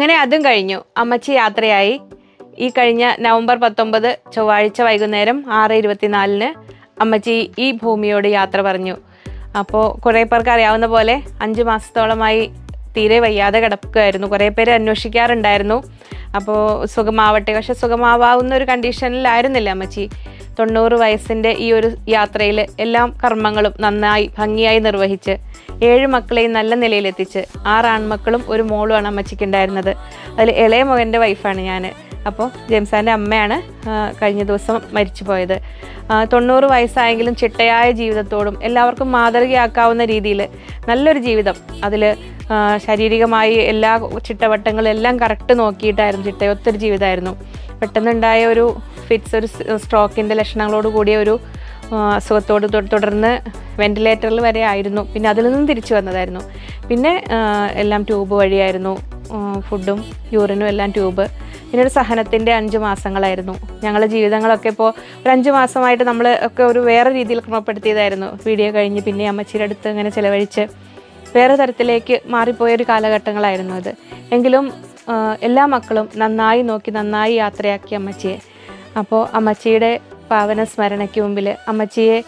അങ്ങനെ അതും കഴിഞ്ഞു. അമ്മച്ചി യാത്രയായി. ഈ കഴിഞ്ഞ നവംബർ 19 ചൊവ്വാഴ്ച വൈകുന്നേരം 6:24 അമ്മച്ചി ഈ ഭൂമിയോട് യാത്ര പറഞ്ഞു. അപ്പോൾ കുറേ പേർക്ക് അറിയാവുന്ന പോലെ 5 മാസത്തോളമായി തീരെ വയ്യാതെ കിടക്കുകയായിരുന്നു. കുറേ പേര് അന്വേഷിക്കാറുണ്ടായിരുന്നു അപ്പോൾ സുഖമാവട്ടെ. പക്ഷെ സുഖമാവാവുന്ന ഒരു കണ്ടീഷനിലായിരുന്നില്ല അമ്മച്ചി. 90 വയസ്സിൻ്റെ ഈ ഒരു യാത്രയിൽ എല്ലാ കർമ്മങ്ങളും നന്നായി ഭംഗിയായി നിർവഹിച്ച് 7 മക്കളെയും നല്ല നിലയിലെത്തിച്ച് 6 ആൺമക്കളും ഒരു മോളുമാണ് അമ്മച്ചിക്ക് ഉണ്ടായിരുന്നത്. അതിൽ ഇളയ മകൻ്റെ വൈഫാണ് ഞാൻ. അപ്പോൾ ജെയിംസാൻ്റെ അമ്മയാണ് കഴിഞ്ഞ ദിവസം മരിച്ചു പോയത്. 90 വയസ്സായെങ്കിലും ചിട്ടയായ ജീവിതത്തോടും എല്ലാവർക്കും മാതൃകയാക്കാവുന്ന രീതിയിൽ നല്ലൊരു ജീവിതം, അതിൽ ശാരീരികമായി എല്ലാ ചിട്ടവട്ടങ്ങളും എല്ലാം കറക്റ്റ് നോക്കിയിട്ടായിരുന്നു. ചിട്ടയൊത്തൊരു ജീവിതമായിരുന്നു. പെട്ടെന്നുണ്ടായ ഒരു ഫിറ്റ്സ്, ഒരു സ്ട്രോക്കിൻ്റെ ലക്ഷണങ്ങളോട് കൂടിയ ഒരു അസുഖത്തോട് തുടർന്ന് വെൻറ്റിലേറ്ററിൽ വരെ ആയിരുന്നു. പിന്നെ അതിൽ നിന്നും തിരിച്ചു വന്നതായിരുന്നു. പിന്നെ എല്ലാം ട്യൂബ് വഴിയായിരുന്നു, ഫുഡും യൂറിനും എല്ലാം ട്യൂബ്. പിന്നെ ഒരു സഹനത്തിൻ്റെ 5 മാസങ്ങളായിരുന്നു. ഞങ്ങളുടെ ജീവിതങ്ങളൊക്കെ ഇപ്പോൾ ഒരു 5 മാസമായിട്ട് നമ്മൾ ഒക്കെ ഒരു വേറെ രീതിയിൽ ക്രമപ്പെടുത്തിയതായിരുന്നു. വീഡിയോ കഴിഞ്ഞ് പിന്നെ അമ്മച്ചിയുടെ അടുത്ത് ഇങ്ങനെ ചിലവഴിച്ച് വേറെ തരത്തിലേക്ക് മാറിപ്പോയൊരു കാലഘട്ടങ്ങളായിരുന്നു അത്. എങ്കിലും എല്ലാ മക്കളും നന്നായി നോക്കി നന്നായി യാത്രയാക്കി അമ്മച്ചിയെ. അപ്പോൾ അമ്മച്ചിയുടെ പാവന സ്മരണയ്ക്ക് മുമ്പിൽ അമ്മച്ചിയുടെ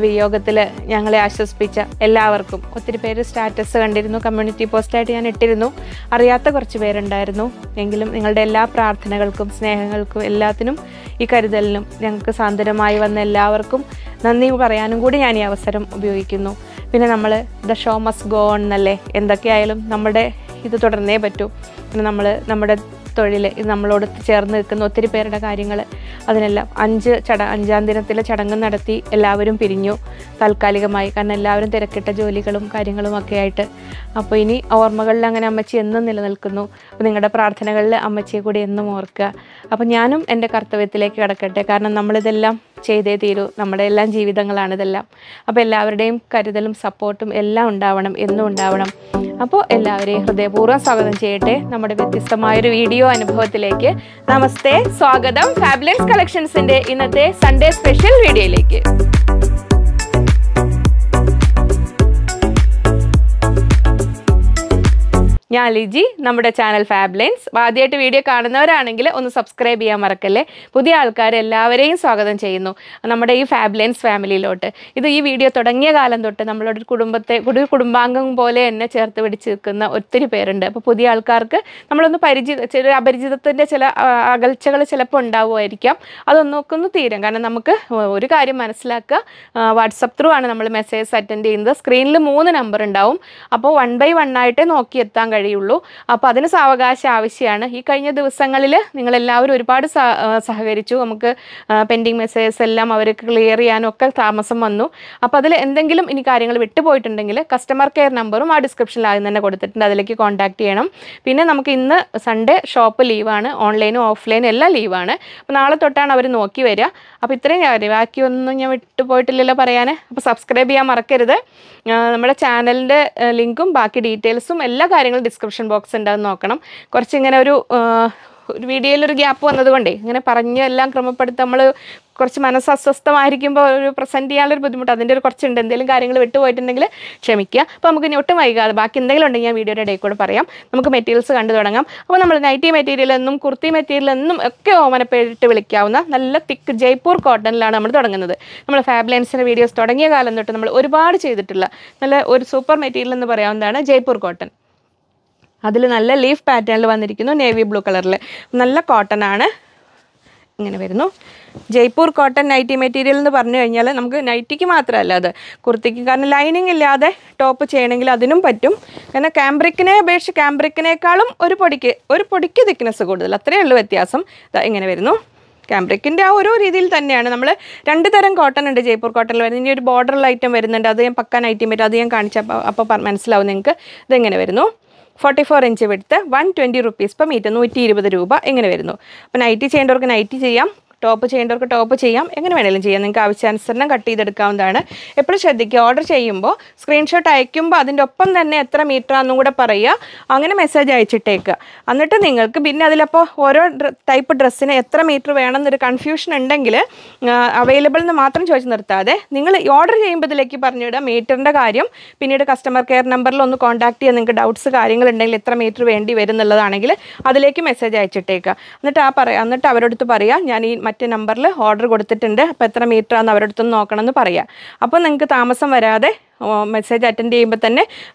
വിയോഗത്തിൽ ഞങ്ങളെ ആശ്വസിപ്പിച്ച എല്ലാവർക്കും ഒത്തിരി പേര് സ്റ്റാറ്റസ് കണ്ടിരുന്നു, കമ്മ്യൂണിറ്റി പോസ്റ്റായിട്ട് ഞാൻ ഇട്ടിരുന്നു. അറിയാത്ത കുറച്ച് പേരുണ്ടായിരുന്നു. എങ്കിലും നിങ്ങളുടെ എല്ലാ പ്രാർത്ഥനകൾക്കും സ്നേഹങ്ങൾക്കും എല്ലാത്തിനും ഈ കരുതലിനും ഞങ്ങൾക്ക് സാന്ത്വനമായി വന്ന എല്ലാവർക്കും നന്ദി പറയാനും കൂടി ഞാൻ ഈ അവസരം ഉപയോഗിക്കുന്നു. പിന്നെ നമ്മൾ the show must go on എന്നല്ലേ, എന്തൊക്കെയായാലും നമ്മുടെ ഇത് തുടർന്നേ പറ്റൂ. പിന്നെ നമ്മുടെ തൊഴിൽ, ഇത് നമ്മളോട് ചേർന്ന് നിൽക്കുന്ന ഒത്തിരി പേരുടെ കാര്യങ്ങൾ, അതിനെല്ലാം 5-ാം ദിനത്തിലെ ചടങ്ങ് നടത്തി എല്ലാവരും പിരിഞ്ഞു താൽക്കാലികമായി. കാരണം എല്ലാവരും തിരക്കിട്ട ജോലികളും കാര്യങ്ങളും ഒക്കെ ആയിട്ട്. അപ്പോൾ ഇനി ഓർമ്മകളിൽ അങ്ങനെ അമ്മച്ചി എന്നും നിലനിൽക്കുന്നു. അപ്പോൾ നിങ്ങളുടെ പ്രാർത്ഥനകളിൽ അമ്മച്ചിയെ കൂടി എന്നും ഓർക്കുക. അപ്പോൾ ഞാനും എൻ്റെ കർത്തവ്യത്തിലേക്ക് കിടക്കട്ടെ. കാരണം നമ്മളിതെല്ലാം ചെയ്തേ തീരൂ. നമ്മുടെ എല്ലാം ജീവിതങ്ങളാണ് ഇതെല്ലാം. അപ്പോൾ എല്ലാവരുടെയും കരുതലും സപ്പോർട്ടും എല്ലാം ഉണ്ടാവണം, എന്നും ഉണ്ടാവണം. അപ്പോൾ എല്ലാവരെയും ഹൃദയപൂർവ്വം സ്വാഗതം ചെയ്യട്ടെ നമ്മുടെ വ്യത്യസ്തമായൊരു വീഡിയോ അനുഭവത്തിലേക്ക്. നമസ്തേ, സ്വാഗതം ഫാബുലൻസ് കളക്ഷൻസിൻ്റെ ഇന്നത്തെ സൺഡേ സ്പെഷ്യൽ വീഡിയോയിലേക്ക്. ഞാൻ ലിജി, നമ്മുടെ ചാനൽ ഫാബുലൻസ്. ആദ്യമായിട്ട് വീഡിയോ കാണുന്നവരാണെങ്കിൽ ഒന്ന് സബ്സ്ക്രൈബ് ചെയ്യാൻ മറക്കല്ലേ. പുതിയ ആൾക്കാർ എല്ലാവരെയും സ്വാഗതം ചെയ്യുന്നു നമ്മുടെ ഈ ഫാബുലൻസ് ഫാമിലിയിലോട്ട്. ഇത് ഈ വീഡിയോ തുടങ്ങിയ കാലം തൊട്ട് നമ്മളൊരു കുടുംബാംഗം പോലെ എന്നെ ചേർത്ത് പിടിച്ച് നിൽക്കുന്ന ഒത്തിരി പേരുണ്ട്. അപ്പോൾ പുതിയ ആൾക്കാർക്ക് നമ്മളൊന്ന് ചില അപരിചിതത്തിൻ്റെ ചില അകൽച്ചകൾ ചിലപ്പോൾ ഉണ്ടാവുമായിരിക്കാം. അതൊന്നൊക്കെ ഒന്ന് തീരും. കാരണം നമുക്ക് ഒരു കാര്യം മനസ്സിലാക്കുക, വാട്സപ്പ് ത്രൂ ആണ് നമ്മൾ മെസ്സേജ് അറ്റൻഡ് ചെയ്യുന്നത്. സ്ക്രീനിൽ 3 നമ്പർ ഉണ്ടാവും. അപ്പോൾ 1 by 1 ആയിട്ട് നോക്കിയെത്താൻ കഴിയുള്ളൂ. അപ്പോൾ അതിന് സാവകാശം ആവശ്യമാണ്. ഈ കഴിഞ്ഞ ദിവസങ്ങളിൽ നിങ്ങളെല്ലാവരും ഒരുപാട് സഹകരിച്ചു. നമുക്ക് പെൻഡിങ് മെസ്സേജസ് എല്ലാം അവർക്ക് ക്ലിയർ ചെയ്യാനൊക്കെ താമസം വന്നു. അപ്പോൾ അതിൽ എന്തെങ്കിലും ഇനി കാര്യങ്ങൾ വിട്ടുപോയിട്ടുണ്ടെങ്കിൽ കസ്റ്റമർ കെയർ നമ്പറും ആ ഡിസ്ക്രിപ്ഷനിൽ ആദ്യം തന്നെ കൊടുത്തിട്ടുണ്ട്, അതിലേക്ക് കോൺടാക്ട് ചെയ്യണം. പിന്നെ നമുക്ക് ഇന്ന് സൺഡേ ഷോപ്പ് ലീവാണ്, ഓൺലൈനും ഓഫ്ലൈനും എല്ലാം ലീവാണ്. അപ്പോൾ നാളെ തൊട്ടാണ് അവർ നോക്കി വരിക. അപ്പോൾ ഇത്രയും കാര്യം, ബാക്കിയൊന്നും ഞാൻ വിട്ടുപോയിട്ടില്ലല്ലോ പറയാൻ. അപ്പോൾ സബ്സ്ക്രൈബ് ചെയ്യാൻ മറക്കരുത്. നമ്മുടെ ചാനലിൻ്റെ ലിങ്കും ബാക്കി ഡീറ്റെയിൽസും എല്ലാ കാര്യങ്ങളും ഡിസ്ക്രിപ്ഷൻ ബോക്സ് ഉണ്ടാകുന്ന നോക്കണം. കുറച്ചിങ്ങനെ ഒരു വീഡിയോയിലൊരു ഗ്യാപ്പ് വന്നതുകൊണ്ടേ ഇങ്ങനെ പറഞ്ഞ് എല്ലാം ക്രമപ്പെടുത്തി നമ്മൾ കുറച്ച് മനസ്സ് അസ്വസ്ഥമായിരിക്കുമ്പോൾ ഒരു പ്രസൻറ്റ് ചെയ്യാനുള്ളൊരു ബുദ്ധിമുട്ട് അതിൻ്റെ ഒരു കുറച്ചുണ്ട്. എന്തെങ്കിലും കാര്യങ്ങൾ വിട്ടുപോയിട്ടുണ്ടെങ്കിൽ ക്ഷമിക്കുക. അപ്പോൾ നമുക്ക് ഇനി ഒട്ടും വൈകാതെ ബാക്കി എന്തെങ്കിലും ഉണ്ടെങ്കിൽ ഞാൻ വീഡിയോയുടെ ഇടയിൽ കൂടെ പറയാം. നമുക്ക് മെറ്റീരിയൽസ് കണ്ടു തുടങ്ങാം. അപ്പോൾ നമ്മൾ നൈറ്റി മെറ്റീരിയൽ എന്നും കുർത്തി മെറ്റീരിയൽ എന്നും ഒക്കെ ഓമനപ്പേരിട്ട് വിളിക്കാവുന്ന നല്ല തിക്ക് ജയ്പൂർ കോട്ടണിലാണ് നമ്മൾ തുടങ്ങുന്നത്. നമ്മൾ ഫാബുലൻസിൻ്റെ വീഡിയോസ് തുടങ്ങിയ കാലം തൊട്ട് നമ്മൾ ഒരുപാട് ചെയ്തിട്ടുള്ള നല്ല ഒരു സൂപ്പർ മെറ്റീരിയൽ എന്ന് പറയാവുന്നതാണ് ജയ്പൂർ കോട്ടൺ. അതിൽ നല്ല ലീഫ് പാറ്റേണിൽ വന്നിരിക്കുന്നു, നേവി ബ്ലൂ കളറിൽ. നല്ല കോട്ടൺ ആണ്. ഇങ്ങനെ വരുന്നു ജയ്പൂർ കോട്ടൺ നൈറ്റി മെറ്റീരിയൽ എന്ന് പറഞ്ഞു കഴിഞ്ഞാൽ നമുക്ക് നൈറ്റിക്ക് മാത്രമല്ല, അത് കുർത്തിക്ക്. കാരണം ലൈനിങ് ഇല്ലാതെ ടോപ്പ് ചെയ്യണമെങ്കിൽ അതിനും പറ്റും. കാരണം ക്യാമ്പ്രിക്കിനെ അപേക്ഷിച്ച് ക്യാമ്പ്രിക്കിനേക്കാളും ഒരു പൊടിക്ക് തിക്നെസ് കൂടുതൽ, അത്രയേ ഉള്ളൂ വ്യത്യാസം. ഇങ്ങനെ വരുന്നു. ക്യാമ്പ്രിക്കിൻ്റെ ആ ഓരോ രീതിയിൽ തന്നെയാണ്. നമ്മൾ 2 തരം കോട്ടൺ ഉണ്ട് ജയ്പൂർ കോട്ടണിൽ വരുന്നത്. ഇനി ഒരു ബോർഡറിൽ ഐറ്റം വരുന്നുണ്ട്, അത് ഞാൻ പക്ക നൈറ്റി മെറ്റീരിയൽ, അത് ഞാൻ കാണിച്ചപ്പോൾ അപ്പോൾ മനസ്സിലാവും നിങ്ങൾക്ക്. ഇതെങ്ങനെ വരുന്നു. 44 inch width, 120 rupees per metre, 120 രൂപ. എങ്ങനെ വരുന്നു. അപ്പോൾ നൈറ്റി ചെയ്യേണ്ടവർക്ക് നൈറ്റി ചെയ്യാം, ടോപ്പ് ചെയ്യേണ്ടവർക്ക് ടോപ്പ് ചെയ്യാം, എങ്ങനെ വേണമെങ്കിലും ചെയ്യാം. നിങ്ങൾക്ക് ആവശ്യാനുസരണം കട്ട് ചെയ്തെടുക്കാവുന്നതാണ്. എപ്പോഴും ശ്രദ്ധിക്കുക, ഓർഡർ ചെയ്യുമ്പോൾ സ്ക്രീൻഷോട്ട് അയക്കുമ്പോൾ അതിൻ്റെ ഒപ്പം തന്നെ എത്ര മീറ്ററാണെന്നും കൂടെ പറയുക. അങ്ങനെ മെസ്സേജ് അയച്ചിട്ടേക്കുക. എന്നിട്ട് നിങ്ങൾക്ക് പിന്നെ അതിലപ്പോൾ ഓരോ ടൈപ്പ് ഡ്രസ്സിന് എത്ര മീറ്റർ വേണമെന്നൊരു കൺഫ്യൂഷൻ ഉണ്ടെങ്കിൽ അവൈലബിൾ എന്ന് മാത്രം ചോദിച്ച് നിർത്താതെ നിങ്ങൾ ഓർഡർ ചെയ്യുമ്പോൾ ഇതിലേക്ക് പറഞ്ഞിടുക മീറ്ററിൻ്റെ കാര്യം. പിന്നീട് കസ്റ്റമർ കെയർ നമ്പറിൽ ഒന്ന് കോൺടാക്ട് ചെയ്യാൻ നിങ്ങൾക്ക് ഡൗട്ട്സ് കാര്യങ്ങളുണ്ടെങ്കിൽ എത്ര മീറ്റർ വേണ്ടി വരും എന്നുള്ളതാണെങ്കിൽ അതിലേക്ക് മെസ്സേജ് അയച്ചിട്ടേക്കുക. എന്നിട്ട് അവരോടത്ത് പറയുക ഞാൻ ഈ മറ്റേ നമ്പറിൽ ഓർഡർ കൊടുത്തിട്ടുണ്ട്, അപ്പോൾ എത്ര മീറ്ററാണെന്ന് അവരോടത്തൊന്ന് നോക്കണമെന്ന് പറയുക. അപ്പോൾ നിങ്ങൾക്ക് താമസം വരാതെ മെസ്സേജ് അറ്റൻഡ് ചെയ്യുമ്പോൾ തന്നെ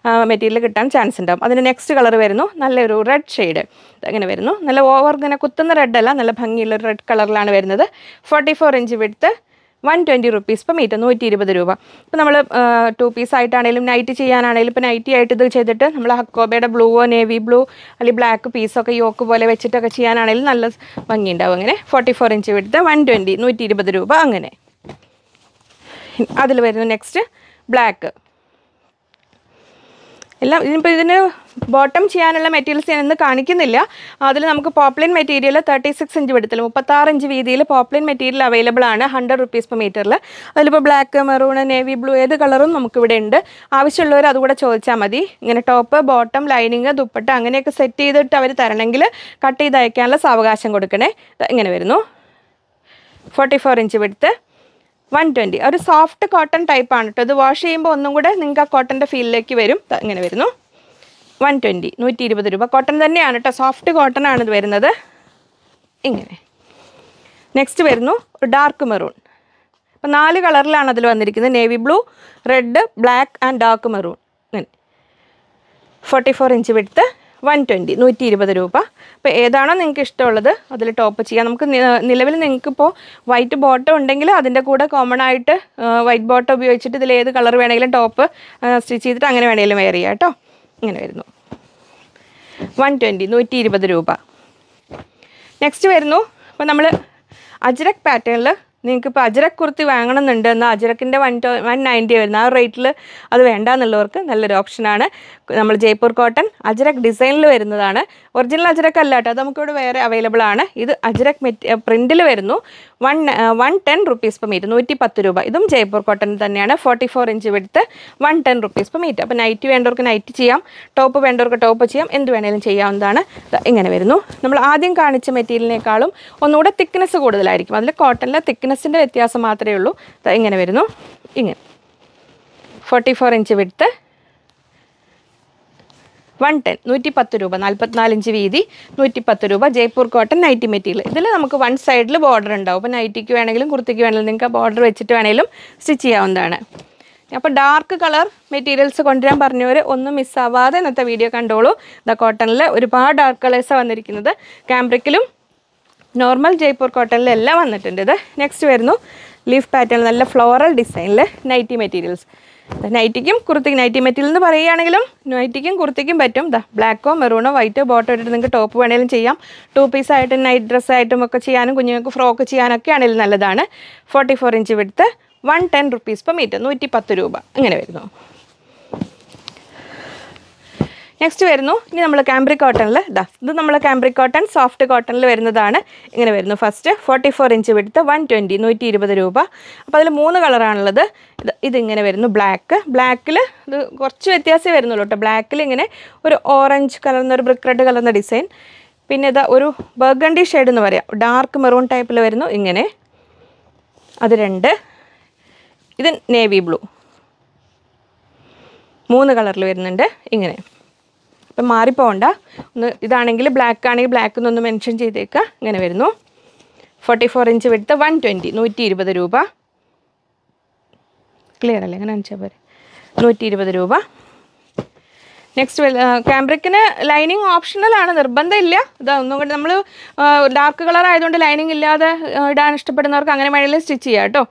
മെറ്റീരിയൽ കിട്ടാൻ ചാൻസ് ഉണ്ടാവും. അതിന് നെക്സ്റ്റ് കളർ വരുന്നു നല്ലൊരു റെഡ് ഷെയ്ഡ്. ഇങ്ങനെ വരുന്നു, നല്ല ഓവർ ഇങ്ങനെ കുത്തുന്ന റെഡ് അല്ല, നല്ല ഭംഗിയുള്ളൊരു റെഡ് കളറിലാണ് വരുന്നത്. 44 inch width, 120 rupees per metre, 120 രൂപ. ഇപ്പോൾ നമ്മൾ 2 പീസ് ആയിട്ടാണെങ്കിലും നൈറ്റ് ചെയ്യാനാണെങ്കിലും ഇപ്പോൾ നൈറ്റി ആയിട്ട് ഇത് ചെയ്തിട്ട് നമ്മൾ ഹക്കോബയുടെ ബ്ലൂവോ നേവി ബ്ലൂ അല്ലെങ്കിൽ ബ്ലാക്ക് പീസൊക്കെ യോക്ക് പോലെ വെച്ചിട്ടൊക്കെ ചെയ്യാനാണെങ്കിലും നല്ല ഭംഗിയുണ്ടാവും. അങ്ങനെ 44 ഇഞ്ച് വിഡ്ത്ത്, 120, 120 രൂപ. അങ്ങനെ അതിൽ വരുന്നു നെക്സ്റ്റ് ബ്ലാക്ക്. എല്ലാം ഇനിയിപ്പോൾ ഇതിന് ബോട്ടം ചെയ്യാനുള്ള മെറ്റീരിയൽസ് ഞാൻ ഇന്ന് കാണിക്കുന്നില്ല. അതിൽ നമുക്ക് പോപ്ലിൻ മെറ്റീരിയൽ 36 ഇഞ്ച് വിടത്തിൽ 36 ഇഞ്ച് വീതിയിൽ പോപ്ലിൻ മെറ്റീരിയൽ അവൈലബിൾ ആണ്, 100 റുപ്പീസ് പെർ മീറ്ററിൽ. അതിലിപ്പോൾ ബ്ലാക്ക്, മെറൂൺ, നേവി ബ്ലൂ ഏത് കളറും നമുക്കിവിടെ ഉണ്ട്. ആവശ്യമുള്ളവർ അതുകൂടെ ചോദിച്ചാൽ മതി. ഇങ്ങനെ ടോപ്പ്, ബോട്ടം, ലൈനിങ്, ദുപ്പട്ട അങ്ങനെയൊക്കെ സെറ്റ് ചെയ്തിട്ട് അവർ തരണമെങ്കിൽ കട്ട് ചെയ്ത് അയക്കാനുള്ള സാവകാശം കൊടുക്കണേ. ഇങ്ങനെ വരുന്നു 44 ഇഞ്ച് വിഡ്ത്ത്, 120. ഒരു സോഫ്റ്റ് കോട്ടൺ ടൈപ്പാണ് കേട്ടോ. ഇത് വാഷ് ചെയ്യുമ്പോൾ ഒന്നും കൂടെ നിങ്ങൾക്ക് ആ കോട്ടൻ്റെ ഫീലിലേക്ക് വരും. ഇങ്ങനെ വരുന്നു 120, 120 രൂപ. കോട്ടൺ തന്നെയാണ് കേട്ടോ, സോഫ്റ്റ് കോട്ടൺ ആണ് ഇത് വരുന്നത്. ഇങ്ങനെ നെക്സ്റ്റ് വരുന്നു ഒരു ഡാർക്ക് മെറൂൺ. അപ്പോൾ 4 കളറിലാണ് അതിൽ വന്നിരിക്കുന്നത്, navy blue, red, black and dark maroon. ഇങ്ങനെ 44 ഇഞ്ച് വിഡ്ത്ത്, 120, 120 രൂപ. അപ്പോൾ ഏതാണോ നിങ്ങൾക്ക് ഇഷ്ടമുള്ളത് അതിൽ ടോപ്പ് ചെയ്യാം. നമുക്ക് നിലവിൽ നിങ്ങൾക്കിപ്പോൾ വൈറ്റ് ബോട്ടം ഉണ്ടെങ്കിൽ അതിൻ്റെ കൂടെ കോമൺ ആയിട്ട് വൈറ്റ് ബോട്ടം ഉപയോഗിച്ചിട്ട് ഇതിൽ ഏത് കളർ വേണമെങ്കിലും ടോപ്പ് സ്റ്റിച്ച് ചെയ്തിട്ട് അങ്ങനെ വേണമെങ്കിലും വെയർ ചെയ്യാം കേട്ടോ. ഇങ്ങനെ വരുന്നു 120, 120 രൂപ. നെക്സ്റ്റ് വരുന്നു അപ്പോൾ നമ്മൾ അജ്രക് പാറ്റേണിൽ നിങ്ങൾക്ക് ഇപ്പോൾ അജ്രക് കുർത്തി വാങ്ങണമെന്നുണ്ട് എന്നാൽ അജ്രക്കിൻ്റെ 190 വരുന്ന ആ റേറ്റിൽ അത് വേണ്ട എന്നുള്ളവർക്ക് നല്ലൊരു ഓപ്ഷനാണ്. നമ്മൾ ജയ്പൂർ കോട്ടൺ അജ്രക് ഡിസൈനിൽ വരുന്നതാണ്. ഒറിജിനൽ അജ്രക് അല്ല കേട്ടോ, അത് നമുക്കിവിടെ വേറെ അവൈലബിൾ ആണ്. ഇത് അജ്രക് പ്രിൻറ്റിൽ വരുന്നു. 110 റുപ്പീസ് പെർ മീറ്റർ, 110 രൂപ. ഇതും ജയ്പൂർ കോട്ടൺ തന്നെയാണ്. 44 inch width, 110 rupees per metre. അപ്പോൾ നൈറ്റ് വേണ്ടവർക്ക് നൈറ്റ് ചെയ്യാം, ടോപ്പ് വേണ്ടവർക്ക് ടോപ്പ് ചെയ്യാം, എന്ത് വേണമെങ്കിലും ചെയ്യാവുന്നതാണ്. ഇങ്ങനെ വരുന്നു. നമ്മൾ ആദ്യം കാണിച്ച മെറ്റീരിയലിനേക്കാളും ഒന്നുകൂടെ തിക്നെസ് കൂടുതലായിരിക്കും. അതിൽ കോട്ടണിലെ തിക്നെസ്സിൻ്റെ വ്യത്യാസം മാത്രമേ ഉള്ളൂ. ഇങ്ങനെ വരുന്നു. ഇങ്ങനെ 44 ഇഞ്ച് വിഡ്ത്ത്, 110, 110 രൂപ. 44 ഇഞ്ച് വീതി, 110 രൂപ. Jaipur cotton nightie material. ഇതിൽ നമുക്ക് വൺ സൈഡിൽ ബോർഡർ ഉണ്ടാവും. അപ്പോൾ നൈറ്റിക്ക് വേണമെങ്കിലും കുർത്തിക്ക് വേണമെങ്കിലും നിങ്ങൾക്ക് ബോർഡർ വെച്ചിട്ട് വേണമെങ്കിലും സ്റ്റിച്ച് ചെയ്യാവുന്നതാണ്. അപ്പോൾ ഡാർക്ക് കളർ മെറ്റീരിയൽസ് കൊണ്ടുവരാൻ പറഞ്ഞവർ ഒന്നും മിസ്സാവാതെ ഇന്നത്തെ വീഡിയോ കണ്ടോളൂ. കോട്ടണിൽ ഒരുപാട് ഡാർക്ക് കളേഴ്സാണ് വന്നിരിക്കുന്നത്. കാംബ്രിക്കിലും നോർമൽ ജയ്പൂർ കോട്ടണിലും എല്ലാം വന്നിട്ടുണ്ട്. ഇത് നെക്സ്റ്റ് വരുന്നു ലീഫ് പാറ്റേൺ, നല്ല ഫ്ലോറൽ ഡിസൈനിൽ നൈറ്റി മെറ്റീരിയൽസ്. നൈറ്റിക്കും കുർത്തിക്കും, നൈറ്റി മെറ്റീരിയൽ എന്ന് പറയുകയാണെങ്കിലും നൈറ്റിക്കും കുർത്തിക്കും പറ്റും. ബ്ലാക്കോ മെറൂണോ വൈറ്റോ ബോട്ടോ ഇട്ടിട്ട് നിങ്ങൾക്ക് ടോപ്പ് വേണമെങ്കിലും ചെയ്യാം. 2 പീസായിട്ടും നൈറ്റ് ഡ്രസ്സായിട്ടും ഒക്കെ ചെയ്യാനും കുഞ്ഞുങ്ങൾക്ക് ഫ്രോക്ക് ചെയ്യാനൊക്കെ ആണെങ്കിലും നല്ലതാണ്. 44 inch width, 110 rupees per metre, 110 രൂപ. ഇങ്ങനെ വരുന്നു. നെക്സ്റ്റ് വരുന്നു ഇനി നമ്മൾ കാംബ്രിക് കോട്ടണിൽ. ഇത് നമ്മൾ കാംബ്രിക് കോട്ടൺ സോഫ്റ്റ് കോട്ടണിൽ വരുന്നതാണ്. ഇങ്ങനെ വരുന്നു. ഫസ്റ്റ് 44 ഇഞ്ച് വിഡ്ത്ത്, 120, 120 രൂപ. അപ്പോൾ അതിൽ 3 കളറാണുള്ളത്. ഇതിങ്ങനെ വരുന്നു ബ്ലാക്കിൽ ഇത് കുറച്ച് വ്യത്യാസമേ വരുന്നുള്ളൂ കേട്ടോ. ബ്ലാക്കിൽ ഇങ്ങനെ ഒരു ഓറഞ്ച് കലർന്ന ഒരു ബ്രിക്ക് റെഡ് കലർന്ന ഡിസൈൻ. പിന്നെ ഇത് ഒരു ബർഗണ്ടി ഷെയ്ഡ് എന്ന് പറയാം, ഡാർക്ക് മെറൂൺ ടൈപ്പിൽ വരുന്നു. ഇങ്ങനെ അത് 2. ഇത് നേവി ബ്ലൂ, 3 കളറിൽ വരുന്നുണ്ട്. ഇങ്ങനെ അപ്പം മാറിപ്പോണ്ട. ഇതാണെങ്കിൽ ബ്ലാക്ക് ആണെങ്കിൽ ബ്ലാക്ക് എന്നൊന്ന് മെൻഷൻ ചെയ്തേക്കുക. ഇങ്ങനെ വരുന്നു. 44 ഇഞ്ച് വിഡ്ത്ത്, 120, 120 രൂപ. ക്ലിയർ അല്ലേ? അങ്ങനെ വെച്ചാൽ പോരെ. 120 രൂപ. നെക്സ്റ്റ് കാംബ്രിക്കിന് ലൈനിങ് ഓപ്ഷണലാണ്, നിർബന്ധമില്ല. ഇതൊന്നും കൊണ്ട് നമ്മൾ ഡാർക്ക് കളർ ആയതുകൊണ്ട് ലൈനിങ് ഇല്ലാതെ ഇടാൻ ഇഷ്ടപ്പെടുന്നവർക്ക് അങ്ങനെ വേണമെങ്കിലും സ്റ്റിച്ച് ചെയ്യാം കേട്ടോ.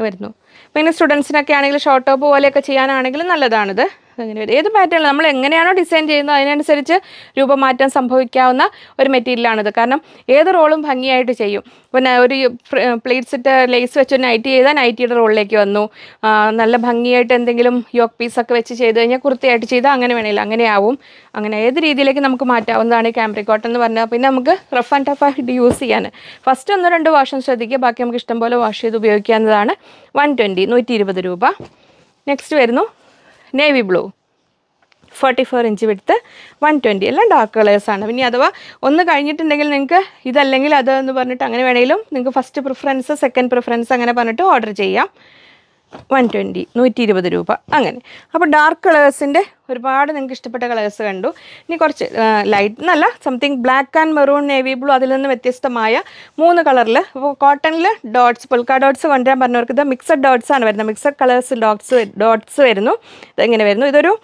വരുന്നു. പിന്നെ സ്റ്റുഡൻസിനൊക്കെ ആണെങ്കിൽ ഷോർട്ട് ടോപ്പ് പോലെയൊക്കെ ചെയ്യാനാണെങ്കിലും നല്ലതാണിത്. അങ്ങനെ വരും. ഏത് പാറ്റേണിൽ നമ്മൾ എങ്ങനെയാണോ ഡിസൈൻ ചെയ്യുന്നത് അതിനനുസരിച്ച് രൂപമാറ്റം സംഭവിക്കാവുന്ന ഒരു മെറ്റീരിയലാണിത്. കാരണം ഏത് റോളും ഭംഗിയായിട്ട് ചെയ്യും. പിന്നെ ഒരു പ്ലേറ്റ്സ് ഇട്ട് ലേസ് വെച്ച് നൈറ്റി ചെയ്താൽ നൈറ്റിയുടെ റോളിലേക്ക് വന്നു. നല്ല ഭംഗിയായിട്ട് എന്തെങ്കിലും യോക്ക് പീസൊക്കെ വെച്ച് ചെയ്ത് കഴിഞ്ഞാൽ കുർത്തിയായിട്ട് ചെയ്താൽ അങ്ങനെ വേണമില്ല, അങ്ങനെ ആവും. അങ്ങനെ ഏത് രീതിയിലേക്ക് നമുക്ക് മാറ്റാവുന്നതാണ് ഈ കാംബ്രിക് കോട്ടൺ എന്ന് പറഞ്ഞാൽ. പിന്നെ നമുക്ക് റഫ് ആൻഡ് ടഫ് ആയിട്ട് യൂസ് ചെയ്യാൻ ഫസ്റ്റ് 1-2 വാഷം ശ്രദ്ധിക്കുക, ബാക്കി നമുക്ക് ഇഷ്ടംപോലെ വാഷ് ചെയ്ത് ഉപയോഗിക്കാവുന്നതാണ്. 120 120 രൂപ. നെക്സ്റ്റ് വരുന്നു നേവി ബ്ലൂ 44 ഇഞ്ച് വിഡ്ത്ത് 120. എല്ലാം ഡാർക്ക് കളേഴ്സാണ്. പിന്നെ അഥവാ ഒന്ന് കഴിഞ്ഞിട്ടുണ്ടെങ്കിൽ നിങ്ങൾക്ക് ഇതല്ലെങ്കിൽ അതെന്ന് പറഞ്ഞിട്ട് അങ്ങനെ വേണമെങ്കിലും നിങ്ങൾക്ക് ഫസ്റ്റ് പ്രിഫറൻസ് സെക്കൻഡ് പ്രിഫറൻസ് അങ്ങനെ പറഞ്ഞിട്ട് ഓർഡർ ചെയ്യാം. 120 120 രൂപ അങ്ങനെ. അപ്പോൾ ഡാർക്ക് കളേഴ്സിൻ്റെ ഒരുപാട് നിങ്ങൾക്ക് ഇഷ്ടപ്പെട്ട കളേഴ്സ് കണ്ടു. ഇനി കുറച്ച് ലൈറ്റ് എന്നല്ല, something black and maroon navy blue അതിൽ നിന്ന് വ്യത്യസ്തമായ 3 കളറിൽ. അപ്പോൾ കോട്ടണിൽ ഡോട്ട്സ് പൊൾക്ക ഡോട്ട്സ് കൊണ്ടുവരാൻ പറഞ്ഞവർക്ക് ഇത് മിക്സഡ് ഡോട്ട്സ് ആണ് വരുന്നത്. മിക്സഡ് കളേഴ്സ് ഡോട്ട്സ് വരുന്നു. ഇതെങ്ങനെ വരുന്നു,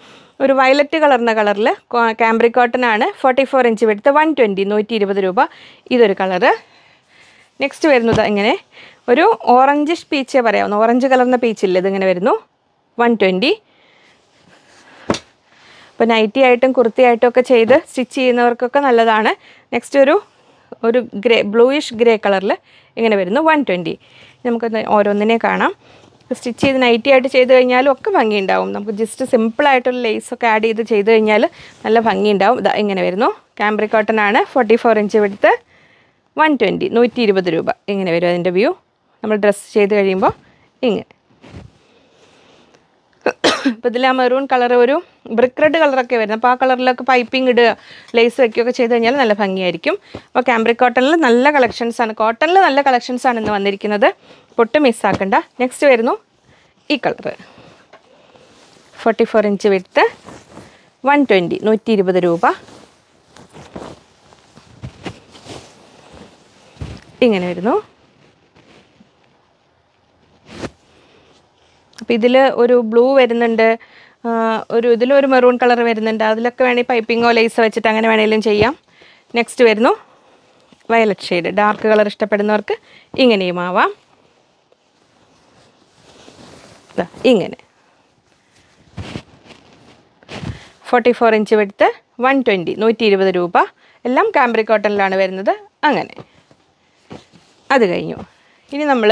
ഒരു വയലറ്റ് കളറിൽ കാംബ്രിക് കോട്ടൺ ആണ്. 44 ഇഞ്ച് വിഡ്ത്ത് 120 120 രൂപ. ഇതൊരു കളറ്. നെക്സ്റ്റ് വരുന്നത് ഇങ്ങനെ ഒരു ഓറഞ്ചിഷ് പീച്ച് പറയാവുന്ന ഓറഞ്ച് കളറിൻ്റെ പീച്ചില്ല, ഇതിങ്ങനെ വരുന്നു 120. ഇപ്പോൾ നൈറ്റി ആയിട്ടും കുർത്തിയായിട്ടും ഒക്കെ ചെയ്ത് സ്റ്റിച്ച് ചെയ്യുന്നവർക്കൊക്കെ നല്ലതാണ്. നെക്സ്റ്റ് ഒരു ബ്ലൂയിഷ് ഗ്രേ കളറിൽ ഇങ്ങനെ വരുന്നു 120. നമുക്ക് ഓരോന്നിനെ കാണാം. സ്റ്റിച്ച് ചെയ്ത് നൈറ്റി ആയിട്ട് ചെയ്ത് കഴിഞ്ഞാലും ഒക്കെ ഭംഗിയുണ്ടാവും. നമുക്ക് ജസ്റ്റ് സിമ്പിളായിട്ടൊരു ലേസൊക്കെ ആഡ് ചെയ്ത് കഴിഞ്ഞാൽ നല്ല ഭംഗിയുണ്ടാവും. ഇതാ ഇങ്ങനെ വരുന്നു. കാംബ്രിക് കോട്ടൺ ആണ്. 44 ഇഞ്ച് വിഡ്ത്ത് 120 120 രൂപ. ഇങ്ങനെ വരും അതിൻ്റെ വ്യൂ. നമ്മൾ ഡ്രസ്സ് ചെയ്ത് കഴിയുമ്പോൾ ഇങ്ങനെ. ഇപ്പോൾ ഇതിൽ ആ മെറൂൺ കളർ ഒരു ബ്രിക്ക് റെഡ് കളറൊക്കെ വരുന്നത്. അപ്പോൾ ആ കളറിലൊക്കെ പൈപ്പിംഗ് ഇടുക ലേസ് വയ്ക്കുകയൊക്കെ ചെയ്ത് കഴിഞ്ഞാൽ നല്ല ഭംഗിയായിരിക്കും. അപ്പോൾ കാംബ്രിക് കോട്ടണിൽ നല്ല കളക്ഷൻസാണ്, നല്ല കളക്ഷൻസാണ് ഇന്ന് വന്നിരിക്കുന്നത്. പൊട്ട് മിസ്സാക്കണ്ട. നെക്സ്റ്റ് വരുന്നു ഈ കളറ് 44 ഇഞ്ച് വിഡ്ത്ത് 120 120 രൂപ. ഇങ്ങനെ വരുന്നു. അപ്പോൾ ഇതിൽ ഒരു ബ്ലൂ വരുന്നുണ്ട്, ഇതിലൊരു മെറൂൺ കളർ വരുന്നുണ്ട്. അതിലൊക്കെ വേണമെങ്കിൽ പൈപ്പിങ്ങോ ലേസ് വെച്ചിട്ട് അങ്ങനെ വേണമെങ്കിലും ചെയ്യാം. നെക്സ്റ്റ് വരുന്നു വയലറ്റ് ഷെയ്ഡ്. ഡാർക്ക് കളർ ഇഷ്ടപ്പെടുന്നവർക്ക് ഇങ്ങനെയും ആവാം. ഇങ്ങനെ 44 ഇഞ്ച് വിഡ്ത്ത് 120 120 രൂപ. എല്ലാം കാംബ്രിക് കോട്ടണിലാണ് വരുന്നത്. അങ്ങനെ അത് കഴിഞ്ഞു. ഇനി നമ്മൾ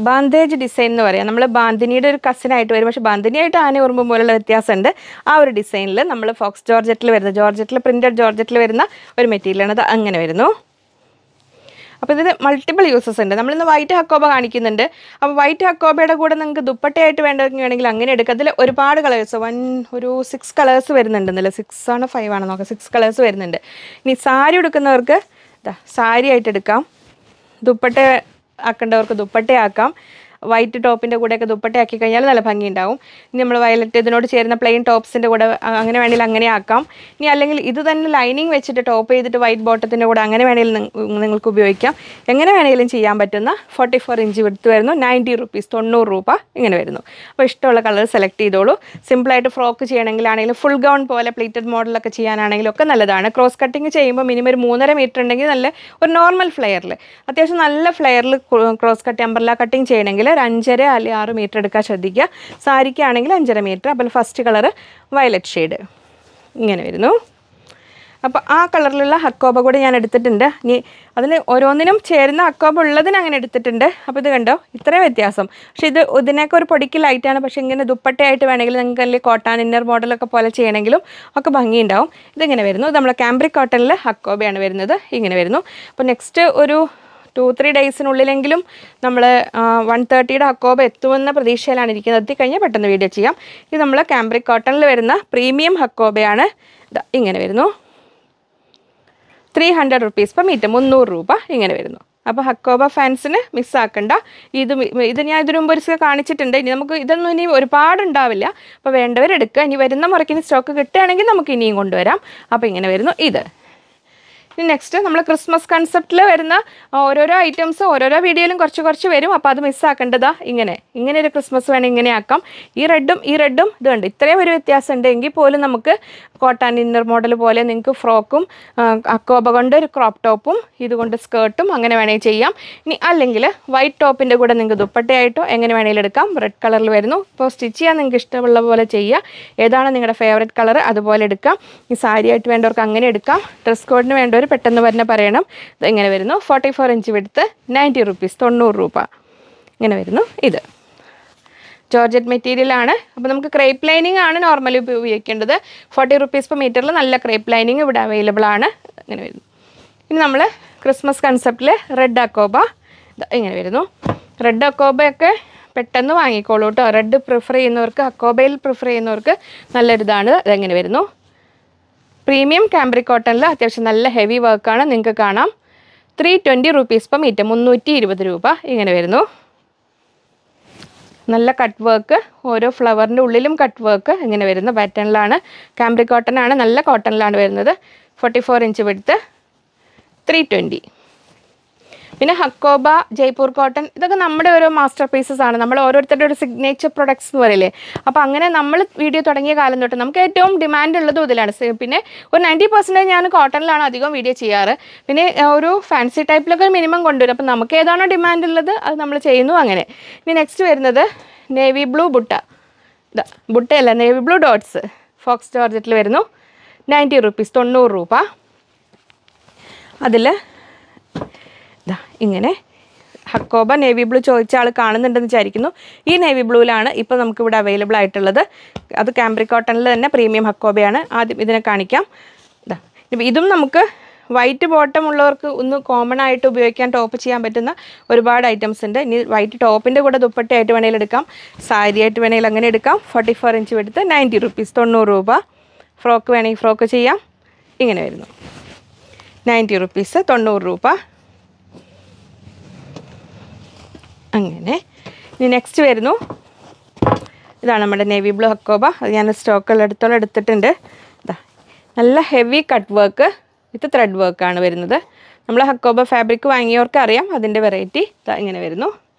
ബാന്തേജ് ഡിസൈൻ എന്ന് പറയാം. നമ്മൾ ബാന്തിനിയുടെ ഒരു കസിനായിട്ട് വരും, പക്ഷേ ബാന്തിനിയായിട്ട് ആന ഉറുമ്പും പോലുള്ള വ്യത്യാസമുണ്ട്. ആ ഒരു ഡിസൈനിൽ നമ്മൾ ഫോക്സ് ജോർജറ്റിൽ പ്രിൻറ്റഡ് ജോർജറ്റിൽ വരുന്ന ഒരു മെറ്റീരിയലാണ്. അത് അങ്ങനെ വരുന്നു. അപ്പോൾ ഇതിന് മൾട്ടിപ്പിൾ യൂസസ് ഉണ്ട്. നമ്മളിന്ന് വൈറ്റ് ഹക്കോബ കാണിക്കുന്നുണ്ട്. അപ്പോൾ വൈറ്റ് ഹക്കോബയുടെ കൂടെ നിങ്ങൾക്ക് ദുപ്പട്ടയായിട്ട് വേണമെങ്കിൽ അങ്ങനെ എടുക്കുക. അതിൽ ഒരുപാട് കളേഴ്സ് ഒരു 6 കളേഴ്സ് വരുന്നുണ്ടെന്നല്ലേ, 6 ആണോ 5 ആണോ നോക്കാം. 6 കളേഴ്സ് വരുന്നുണ്ട്. ഇനി സാരി എടുക്കുന്നവർക്ക് സാരി ആയിട്ട് എടുക്കാം, ദുപ്പട്ട ആക്കേണ്ടവർക്ക് ദുപ്പട്ടയാക്കാം. വൈറ്റ് ടോപ്പിൻ്റെ കൂടെയൊക്കെ ദുപ്പട്ടയാക്കി കഴിഞ്ഞാൽ നല്ല ഭംഗിയുണ്ടാവും. ഇനി നമ്മൾ വയലറ്റ് ഇതിനോട് ചേരുന്ന പ്ലെയിൻ ടോപ്സിൻ്റെ കൂടെ അങ്ങനെ വേണമെങ്കിൽ അങ്ങനെ ആക്കാം. ഇനി അല്ലെങ്കിൽ ഇത് തന്നെ ലൈനിങ് വെച്ചിട്ട് ടോപ്പ് ചെയ്തിട്ട് വൈറ്റ് ബോട്ടത്തിൻ്റെ കൂടെ അങ്ങനെ വേണമെങ്കിലും നിങ്ങൾക്ക് ഉപയോഗിക്കാം. എങ്ങനെ വേണമെങ്കിലും ചെയ്യാൻ പറ്റുന്ന 44 ഇഞ്ച് വിഡ്ത്ത് വരുന്നു. 90 റുപ്പീസ് 90 രൂപ ഇങ്ങനെ വരുന്നു. അപ്പോൾ ഇഷ്ടമുള്ള കളർ സെലക്ട് ചെയ്തോളൂ. സിമ്പിളായിട്ട് ഫ്രോക്ക് ചെയ്യണമെങ്കിലാണെങ്കിലും ഫുൾ ഗൗൺ പോലെ പ്ലീറ്റഡ് മോഡലൊക്കെ ചെയ്യാനാണെങ്കിലും ഒക്കെ നല്ലതാണ്. ക്രോസ് കട്ടിങ് ചെയ്യുമ്പോൾ മിനിമം ഒരു 3.5 മീറ്റർ ഉണ്ടെങ്കിൽ നല്ല ഒരു നോർമൽ ഫ്ലെയറിൽ, അത്യാവശ്യം നല്ല ഫ്ലെയറിൽ ക്രോസ് കട്ട് അംബ്രല്ല കട്ടിങ് ചെയ്യണമെങ്കിൽ 5.5 അല്ലെങ്കിൽ 6 മീറ്റർ എടുക്കാൻ ശ്രദ്ധിക്കുക. സാരിക്കാണെങ്കിൽ 5.5 മീറ്റർ. അപ്പോൾ ഫസ്റ്റ് കളറ് വയലറ്റ് ഷെയ്ഡ് ഇങ്ങനെ വരുന്നു. അപ്പോൾ ആ കളറിലുള്ള ഹക്കോബ കൂടെ ഞാൻ എടുത്തിട്ടുണ്ട്. ഇനി അതിന് ഓരോന്നിനും ചേരുന്ന ഹക്കോബ ഉള്ളതിന് അങ്ങനെ എടുത്തിട്ടുണ്ട്. അപ്പോൾ ഇത് കണ്ടോ, ഇത്രയും വ്യത്യാസം. പക്ഷേ ഇതിനൊക്കെ ഒരു പൊടിക്ക് ലൈറ്റാണ്. പക്ഷേ ഇങ്ങനെ ദുപ്പട്ടയായിട്ട് വേണമെങ്കിൽ നിങ്ങൾക്ക് അല്ലെങ്കിൽ കോട്ടൺ ഇന്നർ മോഡലൊക്കെ പോലെ ചെയ്യണമെങ്കിലും ഒക്കെ ഭംഗിയുണ്ടാവും. ഇതിങ്ങനെ വരുന്നു. ഇത് നമ്മളെ കാംബ്രിക് കോട്ടണിൽ ഹക്കോബയാണ് വരുന്നത്. ഇങ്ങനെ വരുന്നു. അപ്പോൾ നെക്സ്റ്റ് ഒരു 2-3 ഡേയ്സിനുള്ളിലെങ്കിലും നമ്മൾ 130യുടെ ഹക്കോബ എത്തുമെന്ന പ്രതീക്ഷയിലാണ് ഇരിക്കുന്നത്. എത്തിക്കഴിഞ്ഞാൽ പെട്ടെന്ന് വീഡിയോ ചെയ്യാം. ഇത് നമ്മൾ കാംബ്രിക് കോട്ടണിൽ വരുന്ന പ്രീമിയം ഹക്കോബയാണ്. ഇങ്ങനെ വരുന്നു. 300 റുപ്പീസ് പെർ മീറ്റർ 300 രൂപ ഇങ്ങനെ വരുന്നു. അപ്പോൾ ഹക്കോബ ഫാൻസിന് മിസ്സാക്കണ്ട. ഇത് ഞാൻ ഇതിനു മുമ്പ് ഒരു കാണിച്ചിട്ടുണ്ട്. ഇനി നമുക്ക് ഇതൊന്നും ഇനി ഒരുപാടുണ്ടാവില്ല. അപ്പോൾ വേണ്ടവരെടുക്കുക. ഇനി വരുന്ന മുറയ്ക്കിന് സ്റ്റോക്ക് കിട്ടുകയാണെങ്കിൽ നമുക്ക് ഇനിയും കൊണ്ടുവരാം. അപ്പോൾ ഇങ്ങനെ വരുന്നു. ഇനി നെക്സ്റ്റ് നമ്മൾ ക്രിസ്മസ് കൺസെപ്റ്റിൽ വരുന്ന ഓരോരോ ഐറ്റംസ് ഓരോരോ വീഡിയോയിലും കുറച്ച് വരും. അപ്പോൾ അത് മിസ്സാക്കേണ്ടതാ. ഇങ്ങനെ ഒരു ക്രിസ്മസ് വേണമെങ്കിൽ ഇങ്ങനെ ആക്കാം. ഈ റെഡും ഇത് കണ്ട് ഇത്രയും ഒരു വ്യത്യാസം ഉണ്ട് എങ്കിൽ പോലും നമുക്ക് കോട്ടൺ ഇന്നർ മോഡൽ പോലെ നിങ്ങൾക്ക് ഫ്രോക്കും അക്കോബ കൊണ്ട് ഒരു ക്രോപ്പ് ടോപ്പും ഇതുകൊണ്ട് സ്കേർട്ടും അങ്ങനെ വേണമെങ്കിൽ ചെയ്യാം. ഇനി അല്ലെങ്കിൽ വൈറ്റ് ടോപ്പിൻ്റെ കൂടെ നിങ്ങൾക്ക് ദുപ്പട്ടയായിട്ടോ എങ്ങനെ വേണമെങ്കിലും എടുക്കാം. റെഡ് കളറിൽ വരുന്നു. ഇപ്പോൾ സ്റ്റിച്ച് ചെയ്യാൻ നിങ്ങൾക്ക് ഇഷ്ടമുള്ള പോലെ ചെയ്യുക. ഏതാണ് നിങ്ങളുടെ ഫേവറേറ്റ് കളർ അതുപോലെ എടുക്കാം. ഈ സാരി ആയിട്ട് വേണ്ടവർക്ക് അങ്ങനെ എടുക്കാം. ഡ്രസ് കോഡിന് വേണ്ടവർ പെട്ടെന്ന് തന്നെ പറയണം. ഇങ്ങനെ വരുന്നു. 44 ഇഞ്ച് വിഡ്ത്ത്, 90 റുപ്പീസ്, 90 രൂപ. ഇങ്ങനെ വരുന്നു. ഇത് ജോർജറ്റ് മെറ്റീരിയലാണ്. അപ്പോൾ നമുക്ക് ക്രേപ്പ് ലൈനിങ് ആണ് നോർമലി ഉപയോഗിക്കേണ്ടത്. 40 റുപ്പീസ് പെർ മീറ്ററിൽ നല്ല ക്രേപ്പ് ലൈനിങ് ഇവിടെ അവൈലബിൾ ആണ്. ഇങ്ങനെ വരുന്നു. ഇനി നമ്മൾ ക്രിസ്മസ് കൺസെപ്റ്റിൽ റെഡ് അക്കോബ ഇങ്ങനെ വരുന്നു. റെഡ് അക്കോബയൊക്കെ പെട്ടെന്ന് വാങ്ങിക്കോളൂ കേട്ടോ. റെഡ് പ്രിഫർ ചെയ്യുന്നവർക്ക്, അക്കോബയിൽ പ്രിഫർ ചെയ്യുന്നവർക്ക് നല്ലൊരിതാണ്. ഇതെങ്ങനെ വരുന്നു. പ്രീമിയം കാംബ്രിക് കോട്ടണിൽ അത്യാവശ്യം നല്ല ഹെവി വർക്കാണ്. നിങ്ങൾക്ക് കാണാം. 320 റുപ്പീസ് പെർ മീറ്റർ, 320 രൂപ. ഇങ്ങനെ വരുന്നു. നല്ല കട്ട് വർക്ക്, ഓരോ ഫ്ലവറിൻ്റെ ഉള്ളിലും കട്ട് വർക്ക് ഇങ്ങനെ വരുന്ന പാറ്റേണിലാണ്. കാംബ്രിക് കോട്ടൺ ആണ്, നല്ല കോട്ടണിലാണ് വരുന്നത്. 44 ഇഞ്ച് വിഡ്ത്ത്, 320. പിന്നെ ഹക്കോബ, ജയ്പൂർ കോട്ടൺ, ഇതൊക്കെ നമ്മുടെ ഓരോ മാസ്റ്റർ പീസസ് ആണ്. നമ്മൾ ഓരോരുത്തരുടെ ഒരു സിഗ്നേച്ചർ പ്രൊഡക്ട്സ് എന്ന് പറയില്ലേ. അപ്പോൾ അങ്ങനെ നമ്മൾ വീഡിയോ തുടങ്ങിയ കാലം തൊട്ട് നമുക്ക് ഏറ്റവും ഡിമാൻഡ് ഉള്ളതും ഇതിലാണ്. പിന്നെ ഒരു 90% ഞാൻ കോട്ടണിലാണ് അധികം വീഡിയോ ചെയ്യാറ്. പിന്നെ ഒരു ഫാൻസി ടൈപ്പിലൊക്കെ മിനിമം കൊണ്ടുവരും. അപ്പോൾ നമുക്ക് ഏതാണോ ഡിമാൻഡ് ഉള്ളത് അത് നമ്മൾ ചെയ്യുന്നു. അങ്ങനെ ഇനി നെക്സ്റ്റ് വരുന്നത് നേവി ബ്ലൂ ബുട്ടയല്ല, നേവി ബ്ലൂ ഡോട്ട്സ് ഫോക്സ് ജോർജറ്റിൽ വരുന്നു. 90 റുപ്പീസ്, 90 രൂപ. അതിൽ ഇങ്ങനെ ഹക്കോബ നേവി ബ്ലൂ ചോദിച്ച ആൾ കാണുന്നുണ്ടെന്ന് വിചാരിക്കുന്നു. ഈ നേവി ബ്ലൂവിലാണ് ഇപ്പോൾ നമുക്കിവിടെ അവൈലബിൾ ആയിട്ടുള്ളത്. അത് കാംബ്രിക് കോട്ടണിൽ തന്നെ പ്രീമിയം ഹക്കോബയാണ്. ആദ്യം ഇതിനെ കാണിക്കാം. ഇതും നമുക്ക് വൈറ്റ് ബോട്ടം ഉള്ളവർക്ക് ഒന്ന് കോമൺ ആയിട്ട് ഉപയോഗിക്കാൻ ടോപ്പ് ചെയ്യാൻ പറ്റുന്ന ഒരുപാട് ഐറ്റംസ് ഉണ്ട്. ഇനി വൈറ്റ് ടോപ്പിൻ്റെ കൂടെ ദുപ്പട്ടയായിട്ട് വേണമെങ്കിൽ എടുക്കാം, സാരി ആയിട്ട് വേണമെങ്കിൽ അങ്ങനെ എടുക്കാം. 44 ഇഞ്ച് എടുത്ത് 90 റുപ്പീസ്, 90 രൂപ. ഫ്രോക്ക് വേണമെങ്കിൽ ഫ്രോക്ക് ചെയ്യാം. ഇങ്ങനെ വരുന്നു. 90 റുപ്പീസ്, 90 രൂപ. അങ്ങനെ ഇനി നെക്സ്റ്റ് വരുന്നു. ഇതാണ് നമ്മുടെ നേവി ബ്ലൂ ഹക്കോബ. അത് ഞാൻ സ്റ്റോക്കുള്ള എടുത്തിട്ടുണ്ട്. നല്ല heavy cut work with thread വർക്കാണ് വരുന്നത്. നമ്മൾ ഹക്കോബ ഫാബ്രിക് വാങ്ങിയവർക്ക് അറിയാം അതിൻ്റെ വെറൈറ്റി. ഇങ്ങനെ വരുന്നു.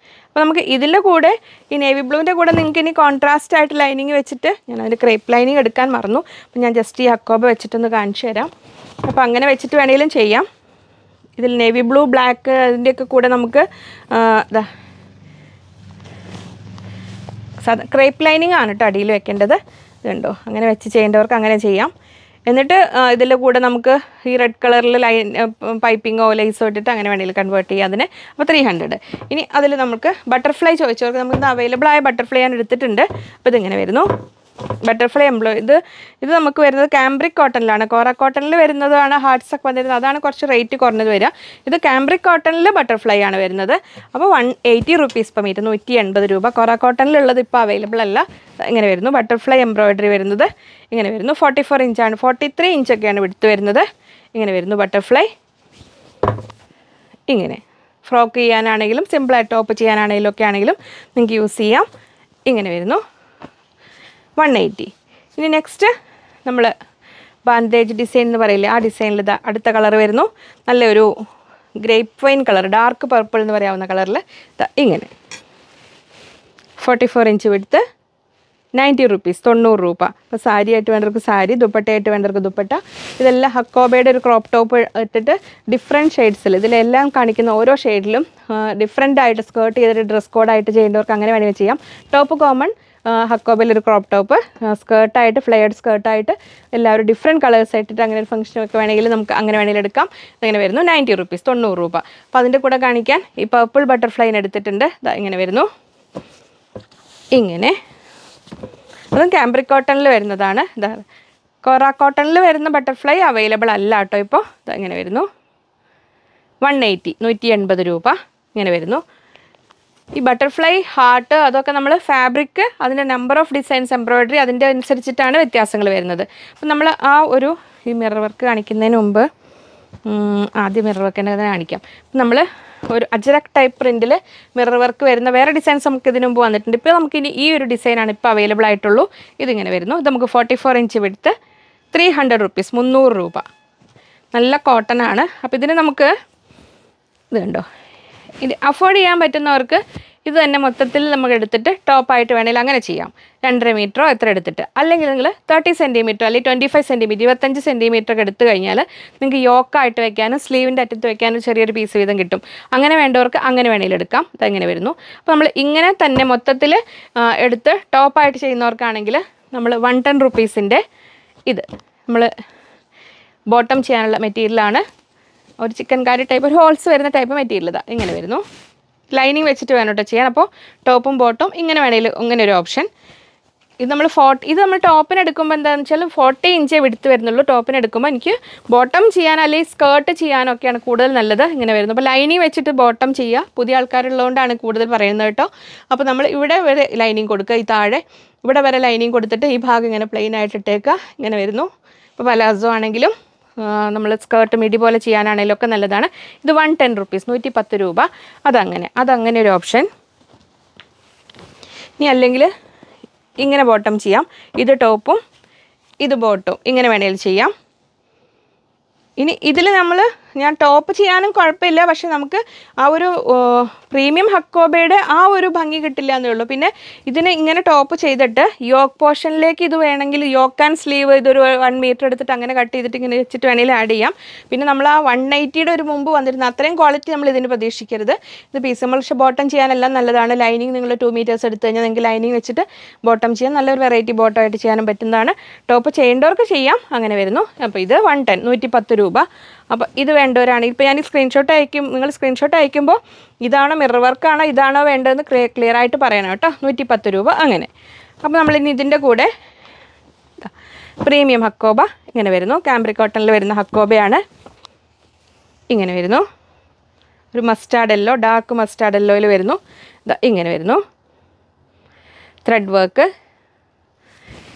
അപ്പോൾ നമുക്ക് ഇതിൻ്റെ കൂടെ ഈ നേവി ബ്ലൂവിൻ്റെ കൂടെ നിങ്ങൾക്ക് ഇനി കോൺട്രാസ്റ്റ് ആയിട്ട് ലൈനിങ് വെച്ചിട്ട്, ഞാൻ അതിൻ്റെ ക്രേപ്പ് ലൈനിങ് എടുക്കാൻ മറന്നു. അപ്പോൾ ഞാൻ ജസ്റ്റ് ഈ ഹക്കോബ വെച്ചിട്ടൊന്ന് കാണിച്ചു തരാം. അപ്പോൾ അങ്ങനെ വെച്ചിട്ട് വേണമെങ്കിലും ചെയ്യാം. ഇതിൽ നേവി ബ്ലൂ, ബ്ലാക്ക് അതിൻ്റെയൊക്കെ കൂടെ നമുക്ക് ക്രേപ്പ് ലൈനിങ് ആണ് കേട്ടോ അടിയിൽ വെക്കേണ്ടത്. ഇതുണ്ടോ, അങ്ങനെ വെച്ച് ചെയ്യേണ്ടവർക്ക് അങ്ങനെ ചെയ്യാം. എന്നിട്ട് ഇതിൻ്റെ കൂടെ നമുക്ക് ഈ റെഡ് കളറിൽ പൈപ്പിങ്ങോ ലൈസോ ഇട്ടിട്ട് അങ്ങനെ വേണമെങ്കിൽ കൺവേർട്ട് ചെയ്യാം അതിന്. അപ്പോൾ 300. ഇനി അതിൽ നമുക്ക് ബട്ടർഫ്ലൈ ചോദിച്ചവർക്ക് നമുക്ക് അവൈലബിൾ ആയ ബട്ടർഫ്ലൈ ഞാൻ എടുത്തിട്ടുണ്ട്. അപ്പോൾ ഇതിങ്ങനെ വരുന്നു. ബട്ടർഫ്ലൈ ഇത് നമുക്ക് വരുന്നത് കാംബ്രിക് കോട്ടണിലാണ്. കോറ കോട്ടണിൽ വരുന്നതാണ് ഹാർട്ട്സ് ഒക്കെ വന്നിരുന്നത്. അതാണ് കുറച്ച് റേറ്റ് കുറഞ്ഞത് വരിക. ഇത് കാംബ്രിക് കോട്ടണിൽ ബട്ടർഫ്ലൈ ആണ് വരുന്നത്. അപ്പോൾ 180 റുപ്പീസ് പെർ മീറ്റർ, 180 രൂപ. കോറ കോട്ടണിലുള്ളത് ഇപ്പോൾ അവൈലബിൾ അല്ല. ഇങ്ങനെ വരുന്നു. ബട്ടർഫ്ലൈ എംബ്രോയിഡറി വരുന്നത് ഇങ്ങനെ വരുന്നു. 44 ഇഞ്ചാണ്, 43 ഇഞ്ചൊക്കെയാണ് വിടുത്ത് വരുന്നത്. ഇങ്ങനെ വരുന്നു ബട്ടർഫ്ലൈ. ഇങ്ങനെ ഫ്രോക്ക് ചെയ്യാനാണെങ്കിലും സിമ്പിളായിട്ട് ടോപ്പ് ചെയ്യാനാണെങ്കിലും ഒക്കെ ആണെങ്കിലും നിങ്ങൾക്ക് യൂസ് ചെയ്യാം. ഇങ്ങനെ വരുന്നു. 180. ഇനി നെക്സ്റ്റ് നമ്മൾ ബാൻഡേജ് ഡിസൈൻ എന്ന് പറയില്ലേ, ആ ഡിസൈനിൽ അടുത്ത കളർ വരുന്നു. നല്ലൊരു grape wine colour, dark purple എന്ന് പറയാവുന്ന കളറിൽ ഇങ്ങനെ 44 ഇഞ്ച് വിടുത്ത്, 90 റുപ്പീസ്, 90 രൂപ. അപ്പോൾ സാരി ആയിട്ട് വേണ്ടവർക്ക് സാരി, ദുപ്പട്ടയായിട്ട് വേണ്ടവർക്ക് ദുപ്പട്ട. ഇതെല്ലാം ഹക്കോബയുടെ ഒരു ക്രോപ്പ് ടോപ്പ് ഇട്ടിട്ട് ഡിഫറെൻറ്റ് ഷെയ്ഡ്സിൽ, ഇതിലെല്ലാം കാണിക്കുന്ന ഓരോ ഷെയ്ഡിലും ഡിഫറെൻ്റ് ആയിട്ട് സ്കേർട്ട് ചെയ്തിട്ട് ഡ്രസ് കോഡായിട്ട് ചെയ്യേണ്ടവർക്ക് അങ്ങനെ വേണമെങ്കിൽ ചെയ്യാം. ടോപ്പ് കോമൺ, ഹക്കോബയിൽ ഒരു ക്രോപ്പ് ടോപ്പ്, സ്കേർട്ടായിട്ട് ഫ്ലെയർഡ് സ്കേർട്ടായിട്ട് എല്ലാവരും ഡിഫറെൻറ്റ് കളേഴ്സ് ആയിട്ടിട്ട് അങ്ങനെ ഒരു ഫംഗ്ഷനൊക്കെ വേണമെങ്കിൽ നമുക്ക് അങ്ങനെ വേണമെങ്കിൽ എടുക്കാം. ഇങ്ങനെ വരുന്നു. 90 റുപ്പീസ്, 90 രൂപ. അപ്പോൾ അതിൻ്റെ കൂടെ കാണിക്കാൻ ഈ പർപ്പിൾ ബട്ടർഫ്ലൈന് എടുത്തിട്ടുണ്ട്. ഇങ്ങനെ വരുന്നു. ഇങ്ങനെ അതും കാംബ്രിക് കോട്ടണിൽ വരുന്നതാണ്. കോറ കോട്ടണിൽ വരുന്ന ബട്ടർഫ്ലൈ അവൈലബിൾ അല്ല കേട്ടോ ഇപ്പോൾ. ഇങ്ങനെ വരുന്നു. 180, 180 രൂപ. ഇങ്ങനെ വരുന്നു. ഈ ബട്ടർഫ്ലൈ ഹാർട്ട് അതൊക്കെ നമ്മൾ ഫാബ്രിക്, അതിൻ്റെ നമ്പർ ഓഫ് ഡിസൈൻസ്, എംബ്രോയിഡറി അതിൻ്റെ അനുസരിച്ചിട്ടാണ് വ്യത്യാസങ്ങൾ വരുന്നത്. അപ്പം നമ്മൾ ആ ഒരു ഈ മിറർ വർക്ക് കാണിക്കുന്നതിന് മുമ്പ് ആദ്യം മിറർ വർക്ക് തന്നെ കാണിക്കാം. നമ്മൾ ഒരു അജറക് ടൈപ്പ് പ്രിൻറ്റിൽ മിറർ വർക്ക് വരുന്ന വേറെ ഡിസൈൻസ് നമുക്ക് ഇതിനു മുമ്പ് വന്നിട്ടുണ്ട്. ഇപ്പോൾ നമുക്കിനി ഈ ഒരു ഡിസൈനാണ് ഇപ്പോൾ അവൈലബിൾ ആയിട്ടുള്ളൂ. ഇതിങ്ങനെ വരുന്നു. ഇത് നമുക്ക് 44 ഇഞ്ച് വിടുത്ത്, 300 റുപ്പീസ്, 300 രൂപ. നല്ല കോട്ടൺ ആണ്. അപ്പോൾ ഇതിന് നമുക്ക് ഇത് കണ്ടോ, ഇത് അഫോർഡ് ചെയ്യാൻ പറ്റുന്നവർക്ക് ഇത് തന്നെ മൊത്തത്തിൽ നമുക്ക് എടുത്തിട്ട് ടോപ്പായിട്ട് വേണമെങ്കിൽ അങ്ങനെ ചെയ്യാം. 2.5 മീറ്ററോ എത്ര എടുത്തിട്ട്, അല്ലെങ്കിൽ നിങ്ങൾ 30 സെൻറ്റിമീറ്റർ അല്ലെങ്കിൽ 25 സെൻറ്റിമീറ്റർ 25 സെൻറ്റിമീറ്റർ ഒക്കെ എടുത്തു കഴിഞ്ഞാൽ നിങ്ങൾക്ക് യോക്കായിട്ട് വെക്കാനും സ്ലീവിൻ്റെ അറ്റത്ത് വെക്കാനും ചെറിയൊരു പീസ് വീതം കിട്ടും. അങ്ങനെ വേണ്ടവർക്ക് അങ്ങനെ വേണമെങ്കിൽ എടുക്കാം. അതെങ്ങനെ വരുന്നു, അപ്പോൾ നമ്മൾ ഇങ്ങനെ തന്നെ മൊത്തത്തിൽ എടുത്ത് ടോപ്പായിട്ട് ചെയ്യുന്നവർക്കാണെങ്കിൽ നമ്മൾ 110 റുപ്പീസിൻ്റെ ഇത് നമ്മൾ ബോട്ടം ചെയ്യാനുള്ള മെറ്റീരിയലാണ്. ഒരു ചിക്കൻ കാരി ടൈപ്പ്, ഒരു ഹോൾസ് വരുന്ന ടൈപ്പ് മെറ്റീരിയൽ ഇതാ ഇങ്ങനെ വരുന്നു. ലൈനിങ് വെച്ചിട്ട് വേണം കേട്ടോ ചെയ്യാൻ. അപ്പോൾ ടോപ്പും ബോട്ടും ഇങ്ങനെ വേണമെങ്കിൽ ഇങ്ങനെ ഒരു ഓപ്ഷൻ. ഇത് നമ്മൾ ഇത് നമ്മൾ ടോപ്പിന് എടുക്കുമ്പോൾ എന്താണെന്ന് വെച്ചാൽ 40 ഇഞ്ചേ വിടുത്ത് വരുന്നുള്ളൂ. ടോപ്പിന് എടുക്കുമ്പോൾ എനിക്ക് ബോട്ടം ചെയ്യാൻ അല്ലെങ്കിൽ സ്കേർട്ട് ചെയ്യാനൊക്കെയാണ് കൂടുതൽ നല്ലത്. ഇങ്ങനെ വരുന്നു. അപ്പോൾ ലൈനിങ് വെച്ചിട്ട് ബോട്ടം ചെയ്യുക. പുതിയ ആൾക്കാരുള്ളതുകൊണ്ടാണ് കൂടുതൽ പറയുന്നത് കേട്ടോ. അപ്പോൾ നമ്മൾ ഇവിടെ വരെ ലൈനിങ് കൊടുക്കുക, ഈ താഴെ ഇവിടെ വരെ ലൈനിങ് കൊടുത്തിട്ട് ഈ ഭാഗം ഇങ്ങനെ പ്ലെയിൻ ആയിട്ട് ഇട്ടേക്കുക. ഇങ്ങനെ വരുന്നു. ഇപ്പോൾ പലാസോ ആണെങ്കിലും നമ്മൾ സ്കേർട്ട് മിഡി പോലെ ചെയ്യാനാണെങ്കിലും ഒക്കെ നല്ലതാണ്. ഇത് 110 റുപ്പീസ്, 110 രൂപ. അതങ്ങനെ ഒരു ഓപ്ഷൻ. ഇനി അല്ലെങ്കിൽ ഇങ്ങനെ ബോട്ടം ചെയ്യാം. ഇത് ടോപ്പും ഇത് ബോട്ടും ഇങ്ങനെ വേണമെങ്കിൽ ചെയ്യാം. ഇനി ഇതിൽ ഞാൻ ടോപ്പ് ചെയ്യാനും കുഴപ്പമില്ല, പക്ഷെ നമുക്ക് ആ ഒരു പ്രീമിയം ഹക്കോബയുടെ ആ ഒരു ഭംഗി കിട്ടില്ല എന്നേ ഉള്ളൂ. പിന്നെ ഇതിന് ഇങ്ങനെ ടോപ്പ് ചെയ്തിട്ട് യോക്ക് പോർഷനിലേക്ക് ഇത് വേണമെങ്കിൽ യോക്ക് ആൻഡ് സ്ലീവ് ഇതൊരു 1 മീറ്റർ എടുത്തിട്ട് അങ്ങനെ കട്ട് ചെയ്തിട്ട് ഇങ്ങനെ വെച്ചിട്ട് വേണമെങ്കിൽ ആഡ് ചെയ്യാം. പിന്നെ നമ്മൾ ആ 180യുടെ ഒരു മുമ്പ് വന്നിരുന്ന അത്രയും ക്വാളിറ്റി നമ്മൾ ഇതിന് പ്രതീക്ഷിക്കരുത്. ഇത് പീസ് നമ്മൾ പക്ഷേ ബോട്ടം ചെയ്യാനെല്ലാം നല്ലതാണ്. ലൈനിങ് നിങ്ങൾ 2 മീറ്റേഴ്സ് എടുത്തു കഴിഞ്ഞാൽ നിങ്ങൾക്ക് ലൈനിങ് വെച്ചിട്ട് ബോട്ടം ചെയ്യാൻ നല്ലൊരു വെറൈറ്റി ബോട്ടം ആയിട്ട് ചെയ്യാനും പറ്റുന്നതാണ്. ടോപ്പ് ചെയ്യേണ്ടവർക്ക് ചെയ്യാം. അങ്ങനെ വരുന്നു. അപ്പോൾ ഇത് 110 രൂപ. അപ്പോൾ ഇത് വേണ്ടവരാണ്. ഇപ്പോൾ ഞാൻ നിങ്ങൾ സ്ക്രീൻഷോട്ട് അയക്കുമ്പോൾ ഇതാണോ മിറർ വർക്കാണോ ഇതാണോ വേണ്ടതെന്ന് ക്ലിയർ ആയിട്ട് പറയണം കേട്ടോ. 110 രൂപ അങ്ങനെ. അപ്പോൾ നമ്മളിനി ഇതിൻ്റെ കൂടെ പ്രീമിയം ഹക്കോബ ഇങ്ങനെ വരുന്നു. കാംബ്രിക് കോട്ടണിൽ വരുന്ന ഹക്കോബയാണ്. ഇങ്ങനെ വരുന്നു. ഒരു മസ്റ്റാർഡ് യെല്ലോ, ഡാർക്ക് മസ്റ്റാർഡ് യെല്ലോയിൽ വരുന്നു. ഇങ്ങനെ വരുന്നു. ത്രെഡ് വർക്ക്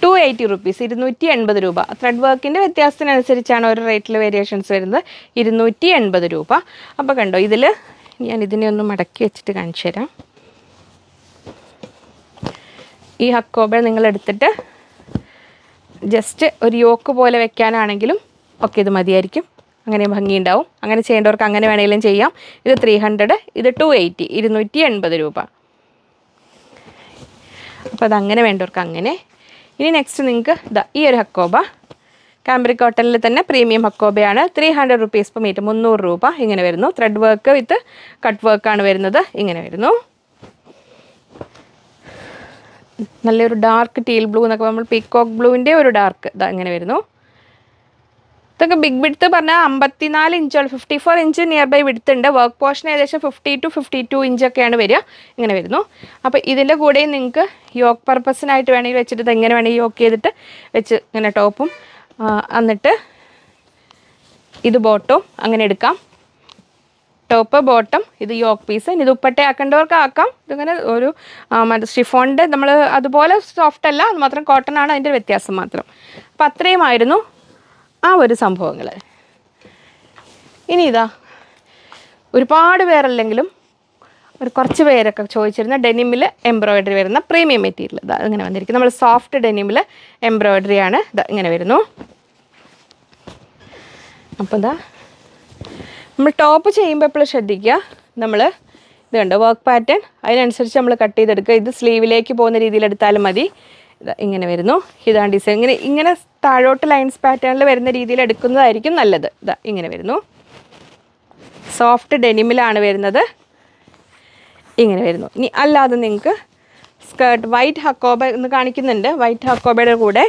280 റുപ്പീസ്, 280 രൂപ. ത്രെഡ് വർക്കിൻ്റെ വ്യത്യാസത്തിനനുസരിച്ചാണ് ഒരു റേറ്റിൽ വേരിയേഷൻസ് വരുന്നത്. 280 രൂപ. അപ്പോൾ കണ്ടോ, ഇതിൽ ഞാൻ ഇതിനെ ഒന്ന് മടക്കി വെച്ചിട്ട് കാണിച്ചു തരാം. ഈ ഹക്കോബ നിങ്ങളെടുത്തിട്ട് ജസ്റ്റ് ഒരു യോക്ക് പോലെ വെക്കാനാണെങ്കിലും ഒക്കെ ഇത് മതിയായിരിക്കും. അങ്ങനെ ഭംഗിയുണ്ടാവും. അങ്ങനെ ചെയ്യേണ്ടവർക്ക് അങ്ങനെ വേണമെങ്കിലും ചെയ്യാം. ഇത് 300, ഇത് 280, 280 രൂപ. അപ്പോൾ അതങ്ങനെ വേണ്ടവർക്ക് അങ്ങനെ. ഇനി നെക്സ്റ്റ് നിങ്ങൾക്ക് ഈ ഒരു ഹക്കോബ കാംബ്രിക് കോട്ടണിൽ തന്നെ പ്രീമിയം ഹക്കോബയാണ്. 300 റുപ്പീസ് പെർ മീറ്റർ, 300 രൂപ. ഇങ്ങനെ വരുന്നു. ത്രെഡ് വർക്ക് വിത്ത് കട്ട് വർക്കാണ് വരുന്നത്. ഇങ്ങനെ വരുന്നു. നല്ലൊരു ഡാർക്ക് ടീൽ ബ്ലൂ എന്നൊക്കെ നമ്മൾ പീക്കോക്ക് ബ്ലൂവിൻ്റെ ഒരു ഡാർക്ക് ഇങ്ങനെ വരുന്നു. ഇതൊക്കെ ബിഗ് വിഡ്ത്ത് പറഞ്ഞാൽ 54 inch, 54 inch near by width ഉണ്ട്. വർക്ക് പോർഷൻ ഏകദേശം 50 to 52 ഇഞ്ചൊക്കെയാണ് വരിക. ഇങ്ങനെ വരുന്നു. അപ്പോൾ ഇതിൻ്റെ കൂടെയും നിങ്ങൾക്ക് യോക്ക് പർപ്പസിനായിട്ട് വേണമെങ്കിൽ വെച്ചിട്ട് ഇതെങ്ങനെ വേണമെങ്കിൽ യോക്ക് ചെയ്തിട്ട് വെച്ച് ഇങ്ങനെ ടോപ്പും എന്നിട്ട് ഇത് ബോട്ടവും അങ്ങനെ എടുക്കാം. ടോപ്പ് ബോട്ടം ഇത് യോക്ക് പീസ്. ഇനി ദുപ്പട്ട ആക്കേണ്ടവർക്ക് ആക്കാം. ഇതിങ്ങനെ ഒരു ഷിഫോണിൻ്റെ നമ്മൾ അതുപോലെ സോഫ്റ്റ് അല്ല, അത് മാത്രം കോട്ടൺ ആണ്, അതിൻ്റെ വ്യത്യാസം മാത്രം. അപ്പോൾ അത്രയുമായിരുന്നു ആ ഒരു സംഭവങ്ങൾ. ഇനി ഒരുപാട് പേരല്ലെങ്കിലും ഒരു കുറച്ച് പേരൊക്കെ ചോദിച്ചിരുന്ന ഡെനിമിൽ എംബ്രോയിഡറി വരുന്ന പ്രീമിയം മെറ്റീരിയൽ ഇങ്ങനെ വന്നിരിക്കും. നമ്മൾ സോഫ്റ്റ് ഡെനിമിൽ എംബ്രോയിഡറി ആണ്. ഇങ്ങനെ വരുന്നു. അപ്പോൾ നമ്മൾ ടോപ്പ് ചെയ്യുമ്പോൾ എപ്പോഴും ശ്രദ്ധിക്കുക, നമ്മൾ ഇത് കണ്ടോ വർക്ക് പാറ്റേൺ അതിനനുസരിച്ച് നമ്മൾ കട്ട് ചെയ്തെടുക്കുക. ഇത് സ്ലീവിലേക്ക് പോകുന്ന രീതിയിൽ എടുത്താലും മതി. ഇങ്ങനെ വരുന്നു. ഇതാണ് ഡിസൈൻ. ഇങ്ങനെ താഴോട്ട് ലൈൻസ് പാറ്റേണിൽ വരുന്ന രീതിയിൽ എടുക്കുന്നതായിരിക്കും നല്ലത്. ഇങ്ങനെ വരുന്നു. സോഫ്റ്റ് ഡെനിമിലാണ് വരുന്നത്. ഇങ്ങനെ വരുന്നു. ഇനി അല്ലാതെ നിങ്ങൾക്ക് സ്കേർട്ട് വൈറ്റ് ഹക്കോബ എന്ന് കാണിക്കുന്നുണ്ട്. വൈറ്റ് ഹക്കോബയുടെ കൂടെ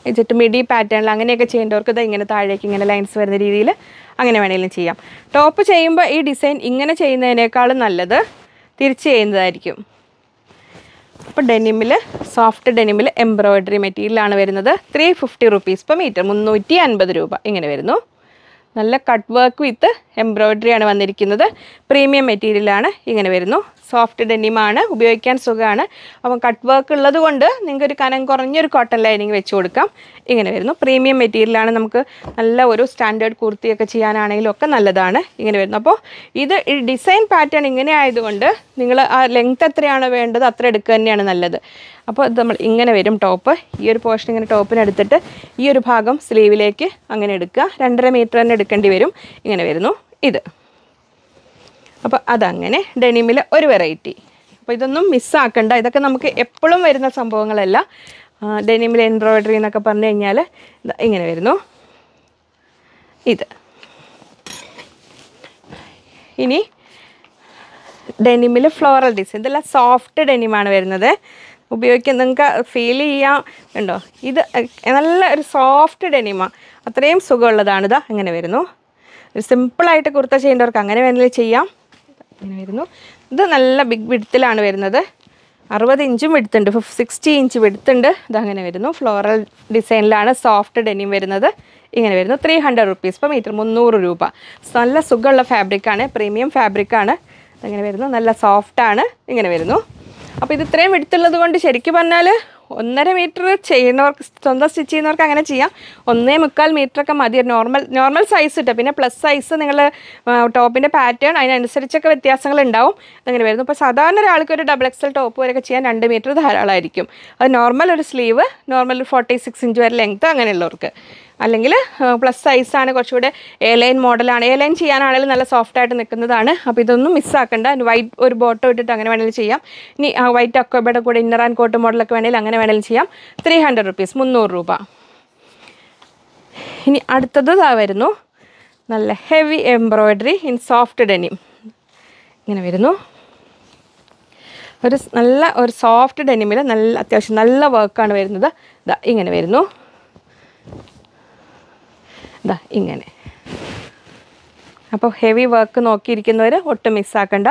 വെച്ചിട്ട് മിഡി പാറ്റേണിൽ അങ്ങനെയൊക്കെ ചെയ്യേണ്ടവർക്ക് ഇങ്ങനെ താഴേക്ക് ഇങ്ങനെ ലൈൻസ് വരുന്ന രീതിയിൽ അങ്ങനെ വേണമെങ്കിലും ചെയ്യാം. ടോപ്പ് ചെയ്യുമ്പോൾ ഈ ഡിസൈൻ ഇങ്ങനെ ചെയ്യുന്നതിനേക്കാളും നല്ലത് തിരിച്ച് ചെയ്യുന്നതായിരിക്കും. അപ്പോൾ ഡെനിമിൽ സോഫ്റ്റ് ഡെനിമിൽ എംബ്രോയിഡറി മെറ്റീരിയലാണ് വരുന്നത്. 350 റുപ്പീസ് പെർ മീറ്റർ, 350 രൂപ. ഇങ്ങനെ വരുന്നു. നല്ല കട്ട് വർക്ക് വിത്ത് എംബ്രോയ്ഡറി ആണ് വന്നിരിക്കുന്നത്. പ്രീമിയം മെറ്റീരിയലാണ്. ഇങ്ങനെ വരുന്നു. സോഫ്റ്റ് ഡെനിമാണ്, ഉപയോഗിക്കാൻ സുഖമാണ്. അപ്പം കട്ട് വർക്ക് ഉള്ളത് കൊണ്ട് നിങ്ങൾക്കൊരു കനം കുറഞ്ഞൊരു കോട്ടൺ ലൈനിങ് വെച്ച് കൊടുക്കാം. ഇങ്ങനെ വരുന്നു. പ്രീമിയം മെറ്റീരിയലാണ്. നമുക്ക് നല്ല ഒരു സ്റ്റാൻഡേർഡ് കുർത്തിയൊക്കെ ചെയ്യാനാണെങ്കിലും ഒക്കെ നല്ലതാണ്. ഇങ്ങനെ വരുന്നു. അപ്പോൾ ഇത് ഈ ഡിസൈൻ പാറ്റേൺ ഇങ്ങനെ ആയതുകൊണ്ട് നിങ്ങൾ ആ ലെങ്ത് എത്രയാണോ വേണ്ടത് അത്ര എടുക്കുക തന്നെയാണ് നല്ലത്. അപ്പോൾ ഇത് നമ്മൾ ഇങ്ങനെ വരും ടോപ്പ്. ഈ ഒരു പോർഷൻ ഇങ്ങനെ ടോപ്പിനെടുത്തിട്ട് ഈ ഒരു ഭാഗം സ്ലീവിലേക്ക് അങ്ങനെ എടുക്കുക. 2.5 മീറ്റർ തന്നെ എടുക്കേണ്ടി വരും. ഇങ്ങനെ വരുന്നു ഇത്. അപ്പോൾ അതങ്ങനെ ഡെനിമിൽ ഒരു വെറൈറ്റി. അപ്പോൾ ഇതൊന്നും മിസ്സാക്കണ്ട. ഇതൊക്കെ നമുക്ക് എപ്പോഴും വരുന്ന സംഭവങ്ങളല്ല. ഡെനിമിൽ എംബ്രോയ്ഡറി എന്നൊക്കെ പറഞ്ഞു കഴിഞ്ഞാൽ ഇങ്ങനെ വരുന്നു ഇത്. ഇനി ഡെനിമിൽ ഫ്ലോറൽ ഡിസൈൻ. ഇതെല്ലാം സോഫ്റ്റ് ഡെനിമാണ് വരുന്നത്. ഉപയോഗിക്കാൻ നിങ്ങൾക്ക് ഫീൽ ചെയ്യാം ഉണ്ടോ? ഇത് നല്ല ഒരു സോഫ്റ്റ് ഡെനിമാണ്. അത്രയും സുഖമുള്ളതാണിത്. അങ്ങനെ വരുന്നു. ഒരു സിമ്പിളായിട്ട് കുർത്ത ചെയ്യേണ്ടവർക്ക് അങ്ങനെ വേണമെങ്കിൽ ചെയ്യാം. ഇങ്ങനെ വരുന്നു. ഇത് നല്ല ബിഗ് വിഡ്ത്തിലാണ് വരുന്നത്. 60 ഇഞ്ചും വിഡ്ത്തുണ്ട്, 60 ഇഞ്ച് വിഡ്ത്തുണ്ട്. ഇതങ്ങനെ വരുന്നു. ഫ്ലോറൽ ഡിസൈനിലാണ് സോഫ്റ്റ് ഡെനിം വരുന്നത്. ഇങ്ങനെ വരുന്നു. 300 റുപ്പീസ് പെർ മീറ്റർ, 300 രൂപ. നല്ല സുഖമുള്ള ഫാബ്രിക്കാണ്, പ്രീമിയം ഫാബ്രിക്കാണ്. ഇങ്ങനെ വരുന്നു. നല്ല സോഫ്റ്റാണ്. ഇങ്ങനെ വരുന്നു. അപ്പോൾ ഇത് ഇത്രയും വിഡ്ത്തുള്ളത് കൊണ്ട് ശരിക്കും പറഞ്ഞാൽ 1.5 മീറ്റർ ചെയ്യുന്നവർക്ക്, സ്വന്തം സ്റ്റിച്ച് ചെയ്യുന്നവർക്ക് അങ്ങനെ ചെയ്യാം. 1.25 മീറ്ററൊക്കെ മതി. നോർമൽ സൈസ് ഇട്ട്. പിന്നെ പ്ലസ് സൈസ് നിങ്ങൾ ടോപ്പിൻ്റെ പാറ്റേൺ അതിനനുസരിച്ചൊക്കെ വ്യത്യാസങ്ങൾ ഉണ്ടാവും. അങ്ങനെ വരുന്നു. ഇപ്പോൾ സാധാരണ ഒരാൾക്ക് ഒരു XXL ടോപ്പ് വരെയൊക്കെ ചെയ്യാൻ 2 മീറ്റർ ധാരാളമായിരിക്കും. അത് നോർമൽ ഒരു സ്ലീവ്, നോർമൽ 46 ഇഞ്ച് വരെ ലെങ്ത്ത് അങ്ങനെയുള്ളവർക്ക്. അല്ലെങ്കിൽ പ്ലസ് സൈസാണ്, കുറച്ചുകൂടെ എ ലൈൻ മോഡലാണ്. എ ലൈൻ ചെയ്യാനാണെങ്കിലും നല്ല സോഫ്റ്റായിട്ട് നിൽക്കുന്നതാണ്. അപ്പോൾ ഇതൊന്നും മിസ്സാക്കണ്ട. വൈറ്റ് ഒരു ബോട്ടം ഇട്ടിട്ട് അങ്ങനെ വേണമെങ്കിലും ചെയ്യാം. ഇനി വൈറ്റ് അക്കോബയുടെ കൂടെ ഇന്നർ ആൻഡ് കോട്ട് മോഡലൊക്കെ വേണമെങ്കിൽ അങ്ങനെ വേണമെങ്കിലും ചെയ്യാം. 300 റുപ്പീസ്, 300 രൂപ. ഇനി അടുത്തത് വരുന്നു. നല്ല heavy embroidery in soft denim. ഇങ്ങനെ വരുന്നു. നല്ല ഒരു സോഫ്റ്റ് ഡെനിമിൽ നല്ല അത്യാവശ്യം നല്ല വർക്കാണ് വരുന്നത്. ഇങ്ങനെ വരുന്നു. ഇങ്ങനെ. അപ്പോൾ ഹെവി വർക്ക് നോക്കിയിരിക്കുന്നവർ ഒട്ടും മിസ്സാക്കണ്ട.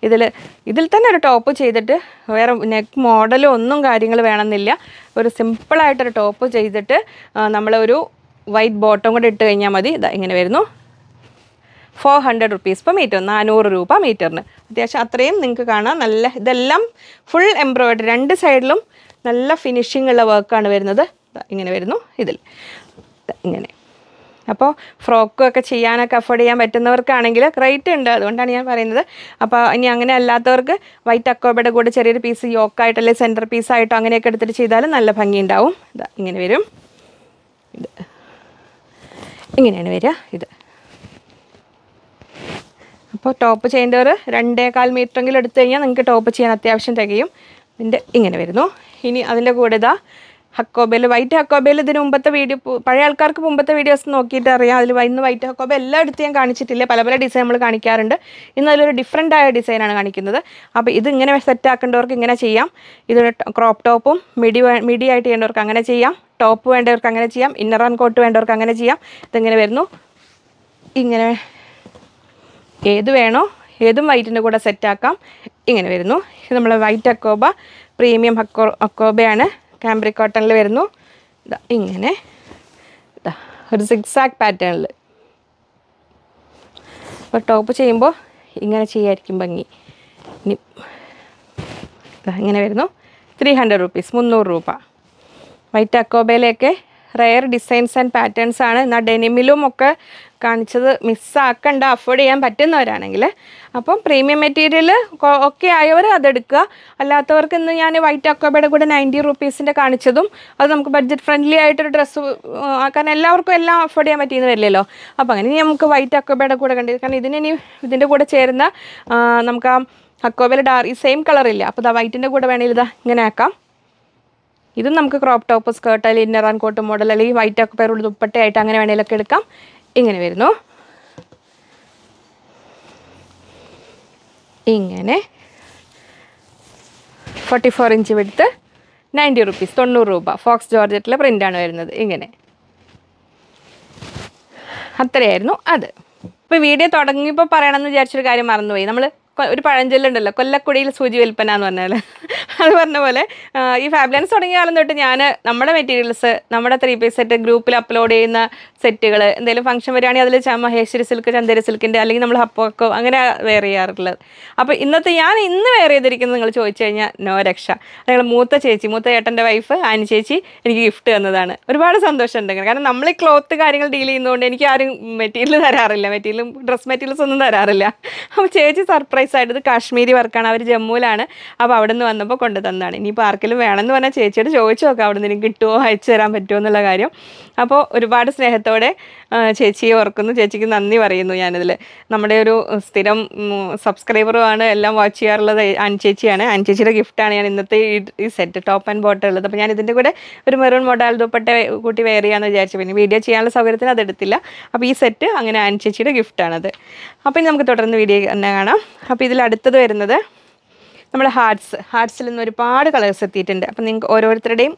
ഇതിൽ തന്നെ ഒരു ടോപ്പ് ചെയ്തിട്ട് വേറെ നെക്ക് മോഡലും ഒന്നും കാര്യങ്ങൾ വേണമെന്നില്ല. ഒരു സിമ്പിളായിട്ടൊരു ടോപ്പ് ചെയ്തിട്ട് നമ്മളൊരു വൈറ്റ് ബോട്ടം കൂടെ ഇട്ട് കഴിഞ്ഞാൽ മതി. ഇങ്ങനെ വരുന്നു. 400 റുപ്പീസ് പെർ മീറ്റർ, 400 രൂപ മീറ്ററിന്. അത്യാവശ്യം അത്രയും നിങ്ങൾക്ക് കാണാം. നല്ല ഇതെല്ലാം ഫുൾ എംബ്രോയ്ഡറി, 2 സൈഡിലും നല്ല ഫിനിഷിംഗ് ഉള്ള വർക്കാണ് വരുന്നത്. ഇങ്ങനെ വരുന്നു. ഇതിൽ ഇങ്ങനെ. അപ്പോൾ ഫ്രോക്കൊക്കെ ചെയ്യാനൊക്കെ അഫോർഡ് ചെയ്യാൻ പറ്റുന്നവർക്കാണെങ്കിൽ റേറ്റ് ഉണ്ട്, അതുകൊണ്ടാണ് ഞാൻ പറയുന്നത്. അപ്പോൾ ഇനി അങ്ങനെ അല്ലാത്തവർക്ക് വൈറ്റ് അക്കോബയുടെ കൂടെ ചെറിയൊരു പീസ് യോക്കായിട്ട് അല്ലെങ്കിൽ സെൻറ്റർ പീസായിട്ടോ അങ്ങനെയൊക്കെ എടുത്തിട്ട് ചെയ്താലും നല്ല ഭംഗി ഉണ്ടാവും. ഇങ്ങനെ വരും. ഇത് ഇങ്ങനെയാണ് വരിക. ഇത് അപ്പോൾ ടോപ്പ് ചെയ്യേണ്ടവർ 2.25 മീറ്ററെങ്കിലും എടുത്തു കഴിഞ്ഞാൽ നിങ്ങൾക്ക് ടോപ്പ് ചെയ്യാൻ അത്യാവശ്യം തികയും. ഇതിൻ്റെ ഇങ്ങനെ വരുന്നു. ഇനി അതിൻ്റെ കൂടെ ഹക്കോബയിൽ, വൈറ്റ് ഹക്കോബയിൽ ഇതിന് മുമ്പത്തെ വീഡിയോ, പഴയ ആൾക്കാർക്ക് മുമ്പത്തെ വീഡിയോസ് നോക്കിയിട്ട് അറിയാം. അതിൽ ഇന്ന് വൈറ്റ് ഹക്കോബ എല്ലാം എടുത്ത് ഞാൻ കാണിച്ചിട്ടില്ല. പല ഡിസൈൻ നമ്മൾ കാണിക്കാറുണ്ട്. ഇന്ന് അതിലൊരു ഡിഫറെൻ്റ് ആയ ഡിസൈനാണ് കാണിക്കുന്നത്. അപ്പോൾ ഇത് ഇങ്ങനെ സെറ്റ് ആക്കേണ്ടവർക്ക് ഇങ്ങനെ ചെയ്യാം. ഇത് ക്രോപ്പ് ടോപ്പും മിഡി ആയിട്ട് ചെയ്യേണ്ടവർക്ക് അങ്ങനെ ചെയ്യാം. ടോപ്പ് വേണ്ടവർക്ക് അങ്ങനെ ചെയ്യാം. ഇന്നർ ആൻഡ് കോട്ട് വേണ്ടവർക്ക് അങ്ങനെ ചെയ്യാം. ഇതിങ്ങനെ വരുന്നു. ഇങ്ങനെ ഏത് വേണോ ഏതും വൈറ്റിൻ്റെ കൂടെ സെറ്റാക്കാം. ഇങ്ങനെ വരുന്നു. ഇത് നമ്മൾ വൈറ്റ് അക്കോബ, പ്രീമിയം അക്കോബയാണ്. കാംബ്രിക് കോട്ടണിൽ വരുന്നു. ഇങ്ങനെ ഒരു സിക്സാക് പാറ്റേണിൽ. അപ്പോൾ ടോപ്പ് ചെയ്യുമ്പോൾ ഇങ്ങനെ ചെയ്യായിരിക്കും ഭംഗി. ഇനി ഇങ്ങനെ വരുന്നു. 300 റുപ്പീസ്, 300 രൂപ. വൈറ്റ് അക്കോബയിലേക്ക് റെയർ ഡിസൈൻസ് ആൻഡ് പാറ്റേൺസ് ആണ്. എന്നാൽ ഡെനിമിലും ഒക്കെ കാണിച്ചത് മിസ്സാക്കണ്ട, അഫോർഡ് ചെയ്യാൻ പറ്റുന്നവരാണെങ്കിൽ. അപ്പം പ്രീമിയം മെറ്റീരിയൽ ഒക്കെ ആയവർ അതെടുക്കുക. അല്ലാത്തവർക്ക് ഇന്ന് ഞാൻ വൈറ്റ് അക്കോബയുടെ കൂടെ 90 റുപ്പീസിൻ്റെ കാണിച്ചതും അത് നമുക്ക് ബഡ്ജറ്റ് ഫ്രണ്ട്ലി ആയിട്ടൊരു ഡ്രസ്സ് ആക്കാൻ എല്ലാവർക്കും എല്ലാം അഫോർഡ് ചെയ്യാൻ പറ്റിയെന്ന് വരില്ലല്ലോ. അപ്പോൾ അങ്ങനെ ഇനി നമുക്ക് വൈറ്റ് അക്കോബയുടെ കൂടെ കാരണം ഇതിൻ്റെ കൂടെ ചേരുന്ന നമുക്ക് ആ അക്കോബയിൽ ഈ സെയിം കളറില്ല. അപ്പോൾ വൈറ്റിൻ്റെ കൂടെ വേണമെങ്കിൽ ഇങ്ങനെ ആക്കാം. ഇതും നമുക്ക് ക്രോപ്പ് ടോപ്പ്, സ്കേർട്ട് അല്ലെങ്കിൽ ഇന്നർ ആൻഡ് കോട്ട് മോഡൽ അല്ലെങ്കിൽ വൈറ്റ് അക്കോബയുടെ ദുപ്പട്ടയായിട്ട് അങ്ങനെ വേണമെങ്കിലൊക്കെ എടുക്കാം. ഇങ്ങനെ വരുന്നു. ഇങ്ങനെ 44 ഇഞ്ച് വിഡ്ത്ത്, 90 റുപ്പീസ്, 90 രൂപ. ഫോക്സ് ജോർജറ്റിലെ പ്രിൻ്റാണ് വരുന്നത്. ഇങ്ങനെ അത്രയായിരുന്നു അത്. ഇപ്പോൾ വീഡിയോ തുടങ്ങിയപ്പോൾ പറയണമെന്ന് വിചാരിച്ചൊരു കാര്യം മറന്നുപോയി. നമ്മൾ ഒരു പഴഞ്ചൊല്ലുണ്ടല്ലോ, കൊല്ലക്കുടിയിൽ സൂചി വിൽപ്പന എന്ന് പറഞ്ഞാൽ, അത് പറഞ്ഞ പോലെ ഈ ഫാബ്ലൻസ് തുടങ്ങിയ കാലം തൊട്ട് നമ്മുടെ മെറ്റീരിയൽസ്, നമ്മുടെ 3 പീസ് സെറ്റ് ഗ്രൂപ്പിൽ അപ്ലോഡ് ചെയ്യുന്ന സെറ്റുകൾ എന്തെങ്കിലും ഫംഗ്ഷൻ വരികയാണെങ്കിൽ അതിൽ മഹേശ്വരി സിൽക്ക്, ചന്ദേരി സിൽക്കിൻ്റെ അല്ലെങ്കിൽ നമ്മൾ ഹപ്പോക്കോ അങ്ങനെ വെയർ ചെയ്യാറുള്ളത്. അപ്പോൾ ഇന്ന് വെയർ ചെയ്തിരിക്കുന്നത് നിങ്ങൾ ചോദിച്ചു കഴിഞ്ഞാൽ നോ രക്ഷ. ഞങ്ങൾ മൂത്ത ചേട്ടൻ്റെ വൈഫ് ആനി ചേച്ചി എനിക്ക് ഗിഫ്റ്റ് തന്നതാണ്. ഒരുപാട് സന്തോഷമുണ്ട്. കാരണം നമ്മൾ ഈ ക്ലോത്ത് കാര്യങ്ങൾ ഡീൽ ചെയ്യുന്നതുകൊണ്ട് എനിക്ക് ആരും മെറ്റീരിയൽ തരാറില്ല, ഡ്രസ് മെറ്റീരിയൽസ് ഒന്നും തരാറില്ല. അപ്പോൾ ചേച്ചി സർപ്രൈസ് ആയിട്ട്, ഇത് കാശ്മീരി വർക്കാണ്, അവർ ജമ്മുവിലാണ്. അപ്പോൾ അവിടെ നിന്ന് വന്നപ്പോൾ കൊണ്ടു തന്നതാണ്. ഇനിയിപ്പോൾ ആർക്കെങ്കിലും വേണമെന്ന് പറഞ്ഞാൽ ചേച്ചിയോട് ചോദിച്ചു നോക്കാം അവിടെ നിന്ന് കിട്ടുമോ, അയച്ചു തരാൻ പറ്റുമോ എന്നുള്ള കാര്യം. അപ്പോൾ ഒരുപാട് സ്നേഹത്തോടെ ചേച്ചിയെ ഓർക്കുന്നു, ചേച്ചിക്ക് നന്ദി പറയുന്നു ഞാനിതിൽ. നമ്മുടെ ഒരു സ്ഥിരം സബ്സ്ക്രൈബറുമാണ്, എല്ലാം വാച്ച് ചെയ്യാറുള്ളത് ആനി ചേച്ചിയാണ്. ആനി ചേച്ചിയുടെ ഗിഫ്റ്റാണ് ഞാൻ ഇന്നത്തെ ഈ സെറ്റ് ടോപ്പ് ആൻഡ് ബോട്ടം ഉള്ളത്. അപ്പോൾ ഞാൻ ഇതിൻ്റെ കൂടെ ഒരു മെറൂൺ മോഡൽ ദുപ്പട്ട കൂട്ടി വെയർ ചെയ്യാമെന്ന് വിചാരിച്ചു. പിന്നെ വീഡിയോ ചെയ്യാനുള്ള സൗകര്യത്തിന് അതെടുത്തില്ല. അപ്പോൾ ഈ സെറ്റ് അങ്ങനെ ആനി ചേച്ചിയുടെ ഗിഫ്റ്റാണത്. അപ്പോൾ ഇനി നമുക്ക് തുടർന്ന് വീഡിയോ തന്നെ കാണാം. അപ്പോൾ ഇതിൽ അടുത്തത് വരുന്നത് നമ്മുടെ ഹാർട്സിൽ നിന്ന് ഒരുപാട് കളേഴ്സ് എത്തിയിട്ടുണ്ട്. അപ്പം നിങ്ങൾക്ക് ഓരോരുത്തരുടെയും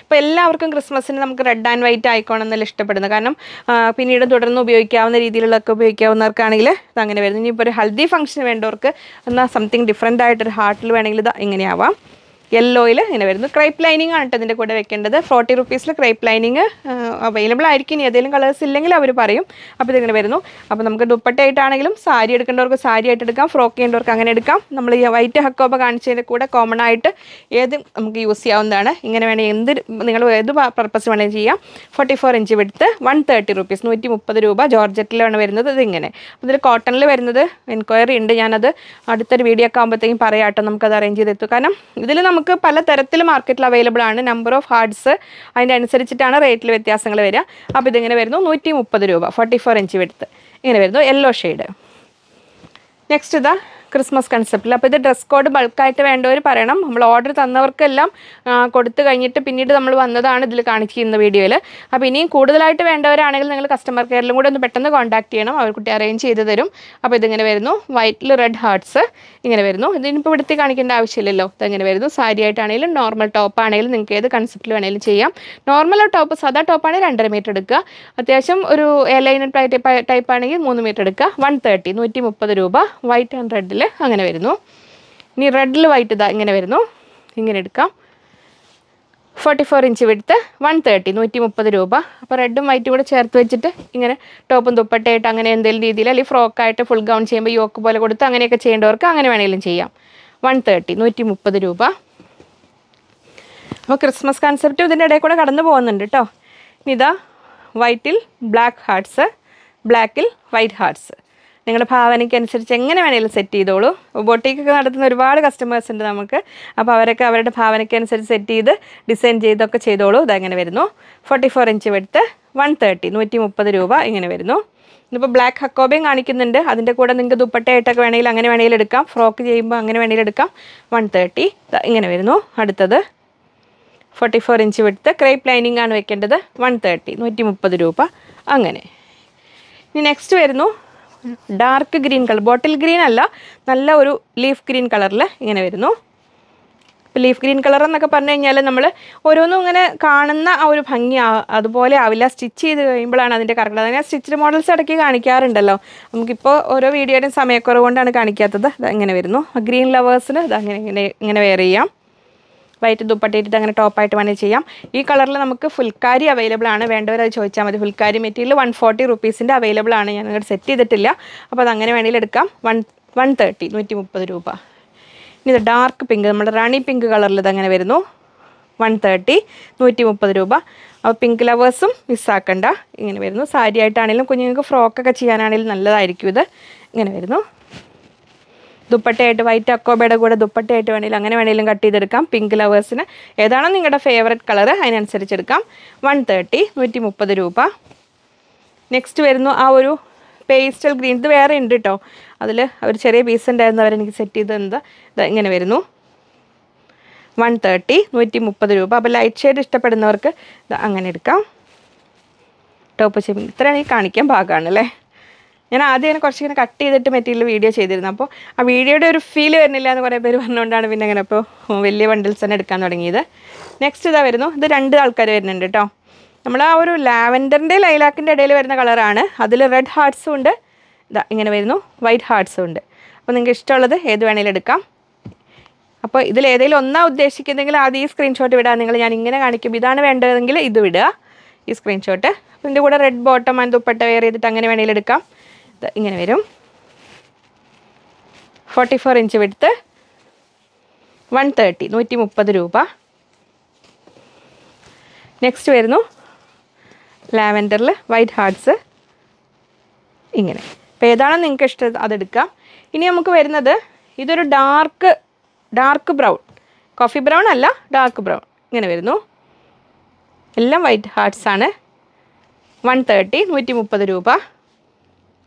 ഇപ്പോൾ എല്ലാവർക്കും ക്രിസ്മസിന് നമുക്ക് റെഡ് ആൻഡ് വൈറ്റ് ആയിക്കോണമെന്നല്ല ഇഷ്ടപ്പെടുന്നത്. കാരണം പിന്നീട് തുടർന്ന് ഉപയോഗിക്കാവുന്ന രീതിയിലുള്ളതൊക്കെ ഉപയോഗിക്കാവുന്നവർക്കാണെങ്കിൽ ഇത് അങ്ങനെ വരുന്നത്. ഇനിയിപ്പോൾ ഒരു ഹൽദി ഫംഗ്ഷന് വേണ്ടവർക്ക് എന്നാൽ സംതിങ് ഡിഫറെൻ്റ് ആയിട്ടൊരു ഹാർട്ടിൽ വേണമെങ്കിൽ ഇത് ഇങ്ങനെയാവാം. യെല്ലോയിൽ ഇങ്ങനെ വരുന്നു. ക്രൈപ്പ് ലൈനിങ് ആണ് കേട്ടോ ഇതിൻ്റെ കൂടെ വെക്കേണ്ടത്. 40 റുപ്പീസിൽ ക്രൈപ്പ് ലൈനിങ് അവൈലബിൾ ആയിരിക്കും. ഇനി ഏതെങ്കിലും കളേഴ്സ് ഇല്ലെങ്കിൽ അവർ പറയും. അപ്പോൾ ഇതിങ്ങനെ വരുന്നു. അപ്പോൾ നമുക്ക് ദുപ്പട്ടയായിട്ടാണെങ്കിലും സാരി എടുക്കേണ്ടവർക്ക് സാരി ആയിട്ട് എടുക്കാം, ഫ്രോക്ക് ചെയ്യേണ്ടവർക്ക് അങ്ങനെ എടുക്കാം. നമ്മൾ ഈ വൈറ്റ് ഹക്കോബ കാണിച്ചതിൻ്റെ കൂടെ കോമൺ ആയിട്ട് ഏത് നമുക്ക് യൂസ് ചെയ്യാവുന്നതാണ്. ഇങ്ങനെ വേണമെങ്കിൽ നിങ്ങൾ ഏത് പർപ്പസ് വേണമെങ്കിൽ ചെയ്യാം. 44 ഇഞ്ച് വിഡ്ത്ത്, 130 റുപ്പീസ്, 130 രൂപ. ജോർജറ്റിലാണ് വരുന്നത്. ഇതിങ്ങനെ ഇതിൽ കോട്ടണിൽ വരുന്നത് എൻക്വയറി ഉണ്ട്. ഞാനത് അടുത്തൊരു വീഡിയോ ഒക്കെ ആകുമ്പോഴത്തേക്കും പറയാം കേട്ടോ, നമുക്കത് അറേഞ്ച് ചെയ്തെത്തും. കാരണം ഇതിൽ നമുക്ക് പല തരത്തിൽ മാർക്കറ്റിൽ അവൈലബിൾ ആണ്. നമ്പർ ഓഫ് ഹാർഡ്സ് അതിൻ്റെ അനുസരിച്ചിട്ടാണ് റേറ്റിൽ വ്യത്യാസങ്ങൾ വരിക. അപ്പോൾ ഇതിങ്ങനെ വരുന്നു 130 രൂപ. 44 ഇഞ്ച് വിഡ്ത്ത് ഇങ്ങനെ വരുന്നു. Yellow shade. നെക്സ്റ്റ് ഇതാ ക്രിസ്മസ് കൺസെപ്റ്റിൽ. അപ്പോൾ ഇത് ഡ്രസ് കോഡ് ബൾക്കായിട്ട് വേണ്ടവർ പറയണം. നമ്മൾ ഓർഡർ തന്നവർക്കെല്ലാം കൊടുത്തു കഴിഞ്ഞിട്ട് പിന്നീട് നമ്മൾ വന്നതാണ് ഇതിൽ കാണിക്കുന്ന വീഡിയോയിൽ. അപ്പോൾ ഇനിയും കൂടുതലായിട്ട് വേണ്ടവരാണെങ്കിൽ നിങ്ങൾ കസ്റ്റമർ കെയറിലും കൂടെ ഒന്ന് പെട്ടെന്ന് കോൺടാക്ട് ചെയ്യണം, അവർ കുട്ടി അറേഞ്ച് ചെയ്ത് തരും. അപ്പോൾ ഇതിങ്ങനെ വരുന്നു. വൈറ്റിൽ റെഡ് ഹാർട്ട്സ് ഇങ്ങനെ വരുന്നു. ഇതിനിപ്പോൾ ഇവിടുത്തെ കാണിക്കേണ്ട ആവശ്യമില്ലല്ലോ. ഇതെങ്ങനെ വരുന്നു. സാരി ആയിട്ടാണെങ്കിലും നോർമൽ ടോപ്പ് ആണെങ്കിലും നിങ്ങൾക്ക് ഏത് കൺസെപ്റ്റിൽ വേണമെങ്കിലും ചെയ്യാം. നോർമൽ ടോപ്പ് സാധാ ടോപ്പാണെങ്കിൽ 2.5 മീറ്റർ എടുക്കുക. അത്യാവശ്യം ഒരു ലൈൻ ടൈപ്പ് ആണെങ്കിൽ 3 മീറ്റർ എടുക്കുക. 130, 130 രൂപ. വൈറ്റ് ആൻഡ് റെഡിൽ അങ്ങനെ വരുന്നു. ഇനി റെഡിൽ വൈറ്റ് ഇതാ ഇങ്ങനെ വരുന്നു. ഇങ്ങനെ എടുക്കാം. 44 ഇഞ്ച് വിഡ്ത്ത്, 130, 130 രൂപ. അപ്പോൾ റെഡും വൈറ്റും കൂടെ ചേർത്ത് വെച്ചിട്ട് ഇങ്ങനെ ടോപ്പും ദുപ്പട്ടയായിട്ട് അങ്ങനെ എന്തെങ്കിലും രീതിയിൽ അല്ലെങ്കിൽ ഫ്രോക്കായിട്ട് ഫുൾ ഗൗൺ ചെയ്യുമ്പോൾ യോക്ക് പോലെ കൊടുത്ത് അങ്ങനെയൊക്കെ ചെയ്യേണ്ടവർക്ക് അങ്ങനെ വേണമെങ്കിലും ചെയ്യാം. 130, 130 രൂപ. അപ്പോൾ ക്രിസ്മസ് കൺസെപ്റ്റ് ഇതിൻ്റെ ഇടയിൽ കൂടെ കടന്നു പോകുന്നുണ്ട് കേട്ടോ. ഇതാ വൈറ്റിൽ ബ്ലാക്ക് ഹാർട്ട്സ്, ബ്ലാക്കിൽ വൈറ്റ് ഹാർട്ട്സ്. നിങ്ങളുടെ ഭാവനയ്ക്ക് അനുസരിച്ച് എങ്ങനെ വേണമെങ്കിലും സെറ്റ് ചെയ്തോളൂ. ബൊട്ടീക്കൊക്കെ നടത്തുന്ന ഒരുപാട് കസ്റ്റമേഴ്സ് ഉണ്ട് നമുക്ക്. അപ്പോൾ അവരൊക്കെ അവരുടെ ഭാവനയ്ക്ക് അനുസരിച്ച് സെറ്റ് ചെയ്ത് ഡിസൈൻ ചെയ്തൊക്കെ ചെയ്തോളൂ. ഇതങ്ങനെ വരുന്നു. 44 ഇഞ്ച് വിഡ്ത്ത്, 130, 130 രൂപ ഇങ്ങനെ വരുന്നു. ഇതിപ്പോൾ ബ്ലാക്ക് ഹക്കോബയും കാണിക്കുന്നുണ്ട്. അതിൻ്റെ കൂടെ നിങ്ങൾക്ക് ദുപ്പട്ടയായിട്ടൊക്കെ വേണമെങ്കിൽ അങ്ങനെ വേണമെങ്കിലും എടുക്കാം. ഫ്രോക്ക് ചെയ്യുമ്പോൾ അങ്ങനെ വേണമെങ്കിലും എടുക്കാം. 130 ഇങ്ങനെ വരുന്നു. അടുത്തത് 44 ഇഞ്ച് വിഡ്ത്ത്, ക്രേപ്പ് ലൈനിങ് ആണ് വെക്കേണ്ടത്. 130, 130 രൂപ അങ്ങനെ. ഇനി നെക്സ്റ്റ് വരുന്നു dark green colour, bottle green അല്ല, നല്ല ഒരു ലീഫ് ഗ്രീൻ കളറിൽ ഇങ്ങനെ വരുന്നു. ഇപ്പോൾ ലീഫ് ഗ്രീൻ കളർ എന്നൊക്കെ പറഞ്ഞു കഴിഞ്ഞാൽ നമ്മൾ ഓരോന്നും ഇങ്ങനെ കാണുന്ന ആ ഒരു ഭംഗി അതുപോലെ ആവില്ല. സ്റ്റിച്ച് ചെയ്ത് കഴിയുമ്പോഴാണ് അതിൻ്റെ കറക്റ്റ്. അതിനെ സ്റ്റിച്ച്ഡ് മോഡൽസ് ഇടയ്ക്ക് കാണിക്കാറുണ്ടല്ലോ. നമുക്കിപ്പോൾ ഓരോ വീഡിയോയുടെയും സമയക്കുറവ് കൊണ്ടാണ് കാണിക്കാത്തത്. ഇങ്ങനെ വരുന്നു. ഗ്രീൻ ലവേഴ്സിന് ഇതങ്ങനെ ഇങ്ങനെ വെയർ ചെയ്യാം. വൈറ്റ് ദുപ്പട്ടയിട്ടിട്ട് അങ്ങനെ ടോപ്പായിട്ട് വേണമെങ്കിൽ ചെയ്യാം. ഈ കളറിൽ നമുക്ക് ഫുൾക്കാരി അവൈലബിൾ ആണ്. വേണ്ടവർ അത് ചോദിച്ചാൽ മതി. ഫുൾക്കാരി മെറ്റീരിയൽ 140 റുപ്പീസിൻ്റെ അവൈലബിൾ ആണ്. ഞാൻ അങ്ങോട്ട് സെറ്റ് ചെയ്തിട്ടില്ല. അപ്പോൾ അതങ്ങനെ വേണമെങ്കിൽ എടുക്കാം. 130, 130 രൂപ. ഇനി ഇത് ഡാർക്ക് പിങ്ക്, നമ്മുടെ റാണി പിങ്ക് കളറിൽ ഇതങ്ങനെ വരുന്നു. 130, 130 രൂപ. അപ്പോൾ പിങ്ക് ലവേഴ്സും മിസ്സാക്കണ്ട. ഇങ്ങനെ വരുന്നു. സാരി ആയിട്ടാണെങ്കിലും കുഞ്ഞുങ്ങൾക്ക് ഫ്രോക്കൊക്കെ ചെയ്യാനാണെങ്കിലും നല്ലതായിരിക്കും ഇത്. ഇങ്ങനെ വരുന്നു. ദുപ്പട്ടയായിട്ട് വൈറ്റ് അക്കോബയുടെ കൂടെ ദുപ്പട്ടയായിട്ട് വേണമെങ്കിലും അങ്ങനെ വേണമെങ്കിലും കട്ട് ചെയ്തെടുക്കാം. പിങ്ക് ലവേഴ്സിന് ഏതാണോ നിങ്ങളുടെ ഫേവറേറ്റ് കളർ അതിനനുസരിച്ച് എടുക്കാം. 130, 130 രൂപ. നെക്സ്റ്റ് വരുന്നു ആ ഒരു പേസ്റ്റൽ ഗ്രീൻ. ഇത് വേറെ ഉണ്ട് കേട്ടോ. അതിൽ ഒരു ചെറിയ പീസ് ഉണ്ടായിരുന്നു, അവരെനിക്ക് സെറ്റ് ചെയ്ത് തന്നത്. ഇങ്ങനെ വരുന്നു. 130, 130 രൂപ. അപ്പോൾ ലൈറ്റ് ഷെയ്ഡ് ഇഷ്ടപ്പെടുന്നവർക്ക് അങ്ങനെ എടുക്കാം. ടോപ്പ് ചെയ്യുമ്പോൾ ഇത്രയാണ് ഈ കാണിക്കാൻ ഭാഗമാണ് അല്ലേ. ഞാൻ ആദ്യം ഇങ്ങനെ കുറച്ചിങ്ങനെ കട്ട് ചെയ്തിട്ട് മെറ്റീരിയൽ വീഡിയോ ചെയ്തിരുന്നു. അപ്പോൾ ആ വീഡിയോയുടെ ഒരു ഫീൽ വരുന്നില്ല എന്ന് കുറേ പേര് പറഞ്ഞുകൊണ്ടാണ് പിന്നെ അങ്ങനെ ഇപ്പോൾ വലിയ ബണ്ടിൽസ് തന്നെ എടുക്കാൻ തുടങ്ങിയത്. നെക്സ്റ്റ് ഇതാ വരുന്നു. ഇത് 2 ആൾക്കാർ വരുന്നുണ്ട് കേട്ടോ. നമ്മൾ ആ ഒരു ലാവൻഡറിൻ്റെ ലൈലാക്കിൻ്റെ ഇടയിൽ വരുന്ന കളറാണ്. അതിൽ റെഡ് ഹാർട്ട്സും ഉണ്ട്. ഇങ്ങനെ വരുന്നു. വൈറ്റ് ഹാർട്ട്സും ഉണ്ട്. അപ്പോൾ നിങ്ങൾക്ക് ഇഷ്ടമുള്ളത് ഏത് വേണമെങ്കിലും എടുക്കാം. അപ്പോൾ ഇതിൽ ഏതെങ്കിലും ഒന്നാ ഉദ്ദേശിക്കുന്നെങ്കിൽ ആദ്യം ഈ സ്ക്രീൻഷോട്ട് വിടാം. ഞാൻ ഇങ്ങനെ കാണിക്കും. ഇതാണ് വേണ്ടതെങ്കിൽ ഇത് വിടുക, ഈ സ്ക്രീൻഷോട്ട്. ഇതിൻ്റെ കൂടെ red bottom and dupatta wear ചെയ്തിട്ട് അങ്ങനെ വേണമെങ്കിൽ എടുക്കാം. ഇങ്ങനെ വരും. 44 ഇഞ്ച് വിഡ്ത്ത്, 130, 130 രൂപ. നെക്സ്റ്റ് വരുന്നു ലാവൻഡറിൽ വൈറ്റ് ഹാർട്ട്സ് ഇങ്ങനെ. അപ്പോൾ ഏതാണോ നിങ്ങൾക്ക് ഇഷ്ടം അതെടുക്കാം. ഇനി നമുക്ക് വരുന്നത് ഇതൊരു ഡാർക്ക് ബ്രൗൺ, കോഫി ബ്രൗൺ അല്ല, ഡാർക്ക് ബ്രൗൺ ഇങ്ങനെ വരുന്നു. എല്ലാം വൈറ്റ് ഹാർട്ട്സ് ആണ്. 130, 130 രൂപ.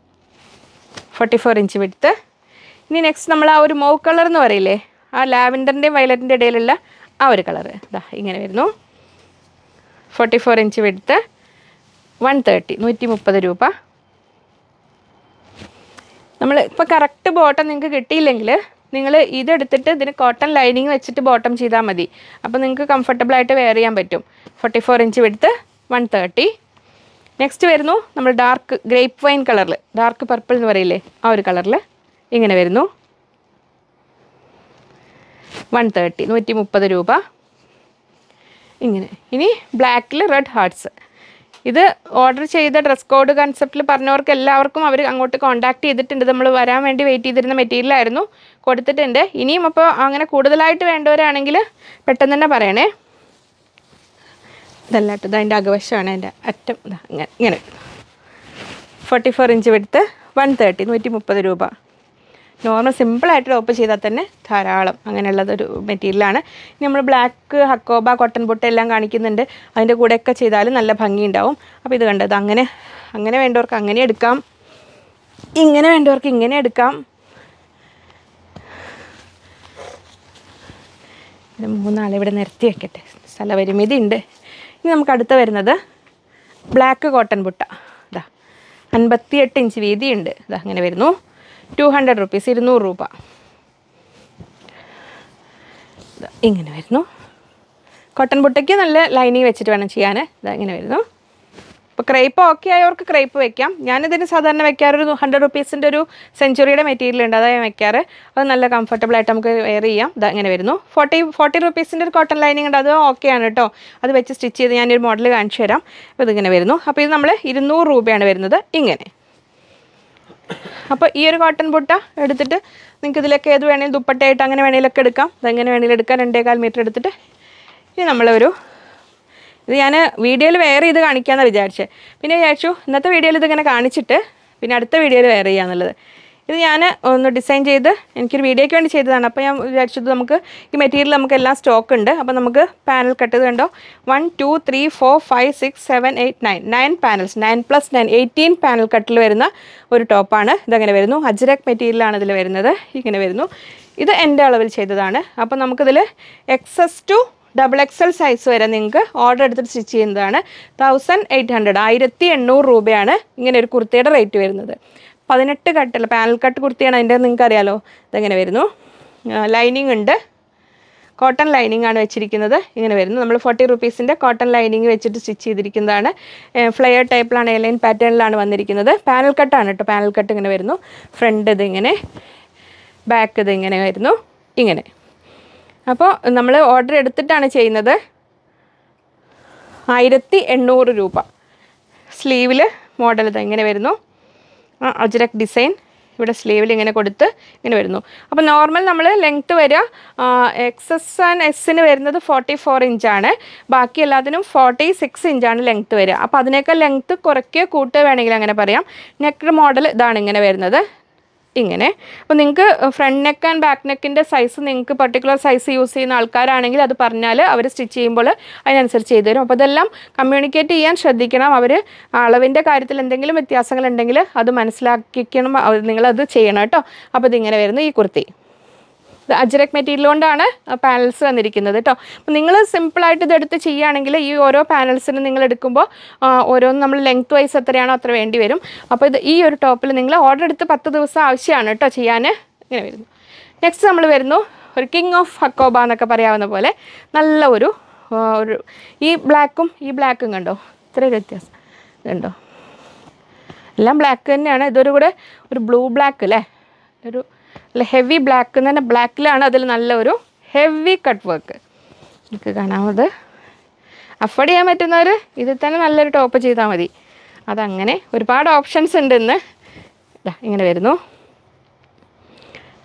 44 ഇഞ്ച് വിഡ്ത്ത്. ഇനി നെക്സ്റ്റ് നമ്മൾ ആ ഒരു മൗ കളർ എന്ന് പറയില്ലേ, ആ ലാവൻഡറിൻ്റെയും വയലറ്റിൻ്റെ ഇടയിലുള്ള ആ ഒരു കളറ് ഇതാ ഇങ്ങനെ വരുന്നു. 44 ഇഞ്ച് വിഡ്ത്ത്, 130, 130 രൂപ. നമ്മൾ ഇപ്പോൾ കറക്റ്റ് ബോട്ടം നിങ്ങൾക്ക് കിട്ടിയില്ലെങ്കിൽ നിങ്ങൾ ഇതെടുത്തിട്ട് ഇതിന് കോട്ടൺ ലൈനിങ് വെച്ചിട്ട് ബോട്ടം ചെയ്താൽ മതി. അപ്പോൾ നിങ്ങൾക്ക് കംഫർട്ടബിളായിട്ട് വെയർ ചെയ്യാൻ പറ്റും. 44 ഇഞ്ച് വിഡ്ത്ത്, 130. നെക്സ്റ്റ് വരുന്നു നമ്മൾ ഡാർക്ക് ഗ്രേപ്പ് വൈൻ കളറിൽ, ഡാർക്ക് പർപ്പിൾ എന്ന് പറയില്ലേ ആ ഒരു കളറിൽ ഇങ്ങനെ വരുന്നു. 130, 130 രൂപ ഇങ്ങനെ. ഇനി ബ്ലാക്കിൽ റെഡ് ഹാർട്ട്സ്. ഇത് ഓർഡർ ചെയ്ത ഡ്രസ് കോഡ് കൺസെപ്റ്റിൽ പറഞ്ഞവർക്ക് എല്ലാവർക്കും അവർ അങ്ങോട്ട് കോൺടാക്ട് ചെയ്തിട്ടുണ്ട്. നമ്മൾ വരാൻ വേണ്ടി വെയിറ്റ് ചെയ്തിരുന്ന മെറ്റീരിയലായിരുന്നു, കൊടുത്തിട്ടുണ്ട്. ഇനിയും അപ്പോൾ അങ്ങനെ കൂടുതലായിട്ട് വേണ്ടവരാണെങ്കിൽ പെട്ടെന്ന് തന്നെ പറയണേ. ഇതല്ല കേട്ടോ, ഇതിൻ്റെ അകവശമാണ് എൻ്റെ അറ്റം. ഇങ്ങനെ 44 ഇഞ്ച് വിഡ്ത്ത്, 130, 130 രൂപ. നോർമൽ സിമ്പിളായിട്ട് ടോപ്പ് ചെയ്താൽ തന്നെ ധാരാളം അങ്ങനെയുള്ളതൊരു മെറ്റീരിയലാണ്. നമ്മൾ ബ്ലാക്ക് ഹക്കോബ കോട്ടൺ ബുട്ട എല്ലാം കാണിക്കുന്നുണ്ട്, അതിൻ്റെ കൂടെയൊക്കെ ചെയ്താലും നല്ല ഭംഗിയുണ്ടാവും. അപ്പോൾ ഇത് കണ്ടത് അങ്ങനെ വേണ്ടവർക്ക് അങ്ങനെ എടുക്കാം, ഇങ്ങനെ വേണ്ടവർക്ക് ഇങ്ങനെ എടുക്കാം. മൂന്നാളിവിടെ നിരത്തി വെക്കട്ടെ, സ്ഥലപരിമിതി ഉണ്ട്. ഇനി നമുക്ക് അടുത്ത് വരുന്നത് ബ്ലാക്ക് കോട്ടൺ ബുട്ട. ഇതാ 58 ഇഞ്ച് വീതിയുണ്ട്. ഇതാ അങ്ങനെ വരുന്നു. 200 റുപ്പീസ്, 200 രൂപ. ഇങ്ങനെ വരുന്നു. കോട്ടൺ ബുട്ടയ്ക്ക് നല്ല ലൈനിങ് വെച്ചിട്ട് വേണം ചെയ്യാൻ. ഇതാ ഇങ്ങനെ വരുന്നു. ഇപ്പോൾ ക്രേപ്പ് ഓക്കെ ആയവർക്ക് ക്രേപ്പ് വെക്കാം. ഞാനിതിന് സാധാരണ വെക്കാറൊരു 100 റുപ്പീസിൻ്റെ ഒരു സെഞ്ചുറിയുടെ മെറ്റീരിയൽ ഉണ്ട്, അതാണ് ഞാൻ വെക്കാറ്. അത് നല്ല കംഫർട്ടബിളായിട്ട് നമുക്ക് വെയർ ചെയ്യാം. ഇതാ ഇങ്ങനെ വരുന്നു. 40 റുപ്പീസിൻ്റെ ഒരു കോട്ടൺ ലൈനിങ് ഉണ്ട്, അത് ഓക്കെയാണ് കേട്ടോ. അത് വെച്ച് സ്റ്റിച്ച് ചെയ്ത് ഞാനൊരു മോഡൽ കാണിച്ചു തരാം. അപ്പോൾ ഇതിങ്ങനെ വരുന്നു. അപ്പോൾ ഇത് നമ്മൾ 200 രൂപയാണ് വരുന്നത് ഇങ്ങനെ. അപ്പോൾ ഈ ഒരു കോട്ടൺ ബുട്ട എടുത്തിട്ട് നിങ്ങൾക്ക് ഇതിലൊക്കെ ഏത് വേണമെങ്കിലും ദുപ്പട്ടയായിട്ട് അങ്ങനെ വേണമെങ്കിലൊക്കെ എടുക്കാം. ഇതെങ്ങനെ വേണമെങ്കിലും എടുക്കാം. 2.25 മീറ്റർ എടുത്തിട്ട് ഇനി നമ്മളൊരു ഇത് ഞാൻ വീഡിയോയിൽ വെയർ ചെയ്ത് കാണിക്കാമെന്ന് വിചാരിച്ചത്. പിന്നെ വിചാരിച്ചു ഇന്നത്തെ വീഡിയോയിൽ ഇതിങ്ങനെ കാണിച്ചിട്ട് പിന്നെ അടുത്ത വീഡിയോയിൽ വെയർ ചെയ്യാന്നുള്ളത്. ഇത് ഞാൻ ഒന്ന് ഡിസൈൻ ചെയ്ത് എനിക്കൊരു വീഡിയോയ്ക്ക് വേണ്ടി ചെയ്തതാണ്. അപ്പോൾ ഞാൻ വിചാരിച്ചത് നമുക്ക് ഈ മെറ്റീരിയൽ നമുക്ക് എല്ലാം സ്റ്റോക്ക് ഉണ്ട്. അപ്പോൾ നമുക്ക് പാനൽ കട്ട് കണ്ടോ 1 2 3 4 5 6 7 8 9 പാനൽസ്, 9+9 18 പാനൽ കട്ടിൽ വരുന്ന ഒരു ടോപ്പാണ്. ഇതങ്ങനെ വരുന്നു. അജ്രക് മെറ്റീരിയലാണ് ഇതിൽ വരുന്നത്. ഇങ്ങനെ വരുന്നു. ഇത് എൻ്റെ അളവിൽ ചെയ്തതാണ്. അപ്പോൾ നമുക്കിതിൽ XS to XXL സൈസ് വരെ നിങ്ങൾക്ക് ഓർഡർ എടുത്തിട്ട് സ്റ്റിച്ച് ചെയ്യുന്നതാണ്. 1800 രൂപയാണ് ഇങ്ങനെ ഒരു കുർത്തിയുടെ റേറ്റ് വരുന്നത്. 18 കട്ടല്ല, പാനൽ കട്ട് കുർത്തിയാണ്. അതിൻ്റെ നിങ്ങൾക്ക് അറിയാലോ. ഇതെങ്ങനെ വരുന്നു. ലൈനിങ് ഉണ്ട്, കോട്ടൺ ലൈനിങ് ആണ് വെച്ചിരിക്കുന്നത്. ഇങ്ങനെ വരുന്നു. നമ്മൾ 40 റുപ്പീസിൻ്റെ കോട്ടൺ ലൈനിങ് വെച്ചിട്ട് സ്റ്റിച്ച് ചെയ്തിരിക്കുന്നതാണ്. ഫ്ലെയർ ടൈപ്പിലാണ്, എയർലൈൻ പാറ്റേണിലാണ് വന്നിരിക്കുന്നത്. പാനൽ കട്ടാണ് കേട്ടോ. പാനൽ കട്ട് ഇങ്ങനെ വരുന്നു. ഫ്രണ്ട് ഇതിങ്ങനെ, ബാക്ക് ഇതിങ്ങനെ വരുന്നു ഇങ്ങനെ. അപ്പോൾ നമ്മൾ ഓർഡർ എടുത്തിട്ടാണ് ചെയ്യുന്നത്. 1800 രൂപ. സ്ലീവിൽ മോഡൽ ഇത് ഇങ്ങനെ വരുന്നു. അജ്രക് ഡിസൈൻ ഇവിടെ സ്ലീവിൽ ഇങ്ങനെ കൊടുത്ത് ഇങ്ങനെ വരുന്നു. അപ്പോൾ നോർമൽ നമ്മൾ ലെങ്ത്ത് വരിക XS ആൻഡ് Sന് വരുന്നത് 44 ഇഞ്ചാണ്. ബാക്കി എല്ലാത്തിനും 46 ഇഞ്ചാണ് ലെങ്ത്ത് വരിക. അപ്പോൾ അതിനേക്കാൾ ലെങ്ത്ത് കുറയ്ക്കുക കൂട്ടുക വേണമെങ്കിൽ അങ്ങനെ പറയാം. നെക്ക് മോഡൽ ഇതാണ് ഇങ്ങനെ വരുന്നത് ഇങ്ങനെ. അപ്പോൾ നിങ്ങൾക്ക് ഫ്രണ്ട് നെക്ക് ആൻഡ് ബാക്ക് നെക്കിൻ്റെ സൈസ് നിങ്ങൾക്ക് പർട്ടിക്കുലർ സൈസ് യൂസ് ചെയ്യുന്ന ആൾക്കാരാണെങ്കിൽ അത് പറഞ്ഞാൽ അവർ സ്റ്റിച്ച് ചെയ്യുമ്പോൾ അതിനനുസരിച്ച് ചെയ്തു തരും. അപ്പോൾ ഇതെല്ലാം കമ്മ്യൂണിക്കേറ്റ് ചെയ്യാൻ ശ്രദ്ധിക്കണം. അവർ അളവിൻ്റെ കാര്യത്തിൽ എന്തെങ്കിലും വ്യത്യാസങ്ങളുണ്ടെങ്കിൽ അത് മനസ്സിലാക്കിക്കണം, നിങ്ങളത് ചെയ്യണം കേട്ടോ. അപ്പോൾ ഇതിങ്ങനെ വരുന്നു ഈ കുർത്തി. അജ്രക് മെറ്റീരിയൽ കൊണ്ടാണ് പാനൽസ് വന്നിരിക്കുന്നത് കേട്ടോ. അപ്പോൾ നിങ്ങൾ സിമ്പിളായിട്ട് ഇതെടുത്ത് ചെയ്യുകയാണെങ്കിൽ ഈ ഓരോ പാനൽസിനും നിങ്ങൾ എടുക്കുമ്പോൾ ഓരോന്നും നമ്മൾ ലെങ്ത് വൈസ് എത്രയാണോ അത്ര വേണ്ടി വരും. അപ്പോൾ ഇത് ഈ ഒരു ടോപ്പിൽ നിങ്ങൾ ഓർഡർ എടുത്ത് 10 ദിവസം ആവശ്യമാണ് കേട്ടോ ചെയ്യാൻ. ഇങ്ങനെ വരുന്നു. നെക്സ്റ്റ് നമ്മൾ വരുന്നു ഒരു കിങ് ഓഫ് ഹക്കോബ എന്നൊക്കെ പറയാവുന്ന പോലെ നല്ല ഒരു ഈ ബ്ലാക്കും കണ്ടോ, ഇത്രയും വ്യത്യാസം കണ്ടോ. എല്ലാം ബ്ലാക്ക് തന്നെയാണ്. ഇതൊരു കൂടെ ഒരു ബ്ലൂ ബ്ലാക്ക് അല്ലേ, ഒരു ഹെവി ബ്ലാക്ക് എന്ന് തന്നെ. ബ്ലാക്കിലാണ് അതിൽ നല്ലൊരു ഹെവി കട്ട് വർക്ക് എനിക്ക് കാണാമത്. അഫോർഡ് ചെയ്യാൻ പറ്റുന്നവർ ഇതിൽ തന്നെ നല്ലൊരു ടോപ്പ് ചെയ്താൽ മതി. അതങ്ങനെ ഒരുപാട് ഓപ്ഷൻസ് ഉണ്ട് ഇന്ന്. ഇങ്ങനെ വരുന്നു.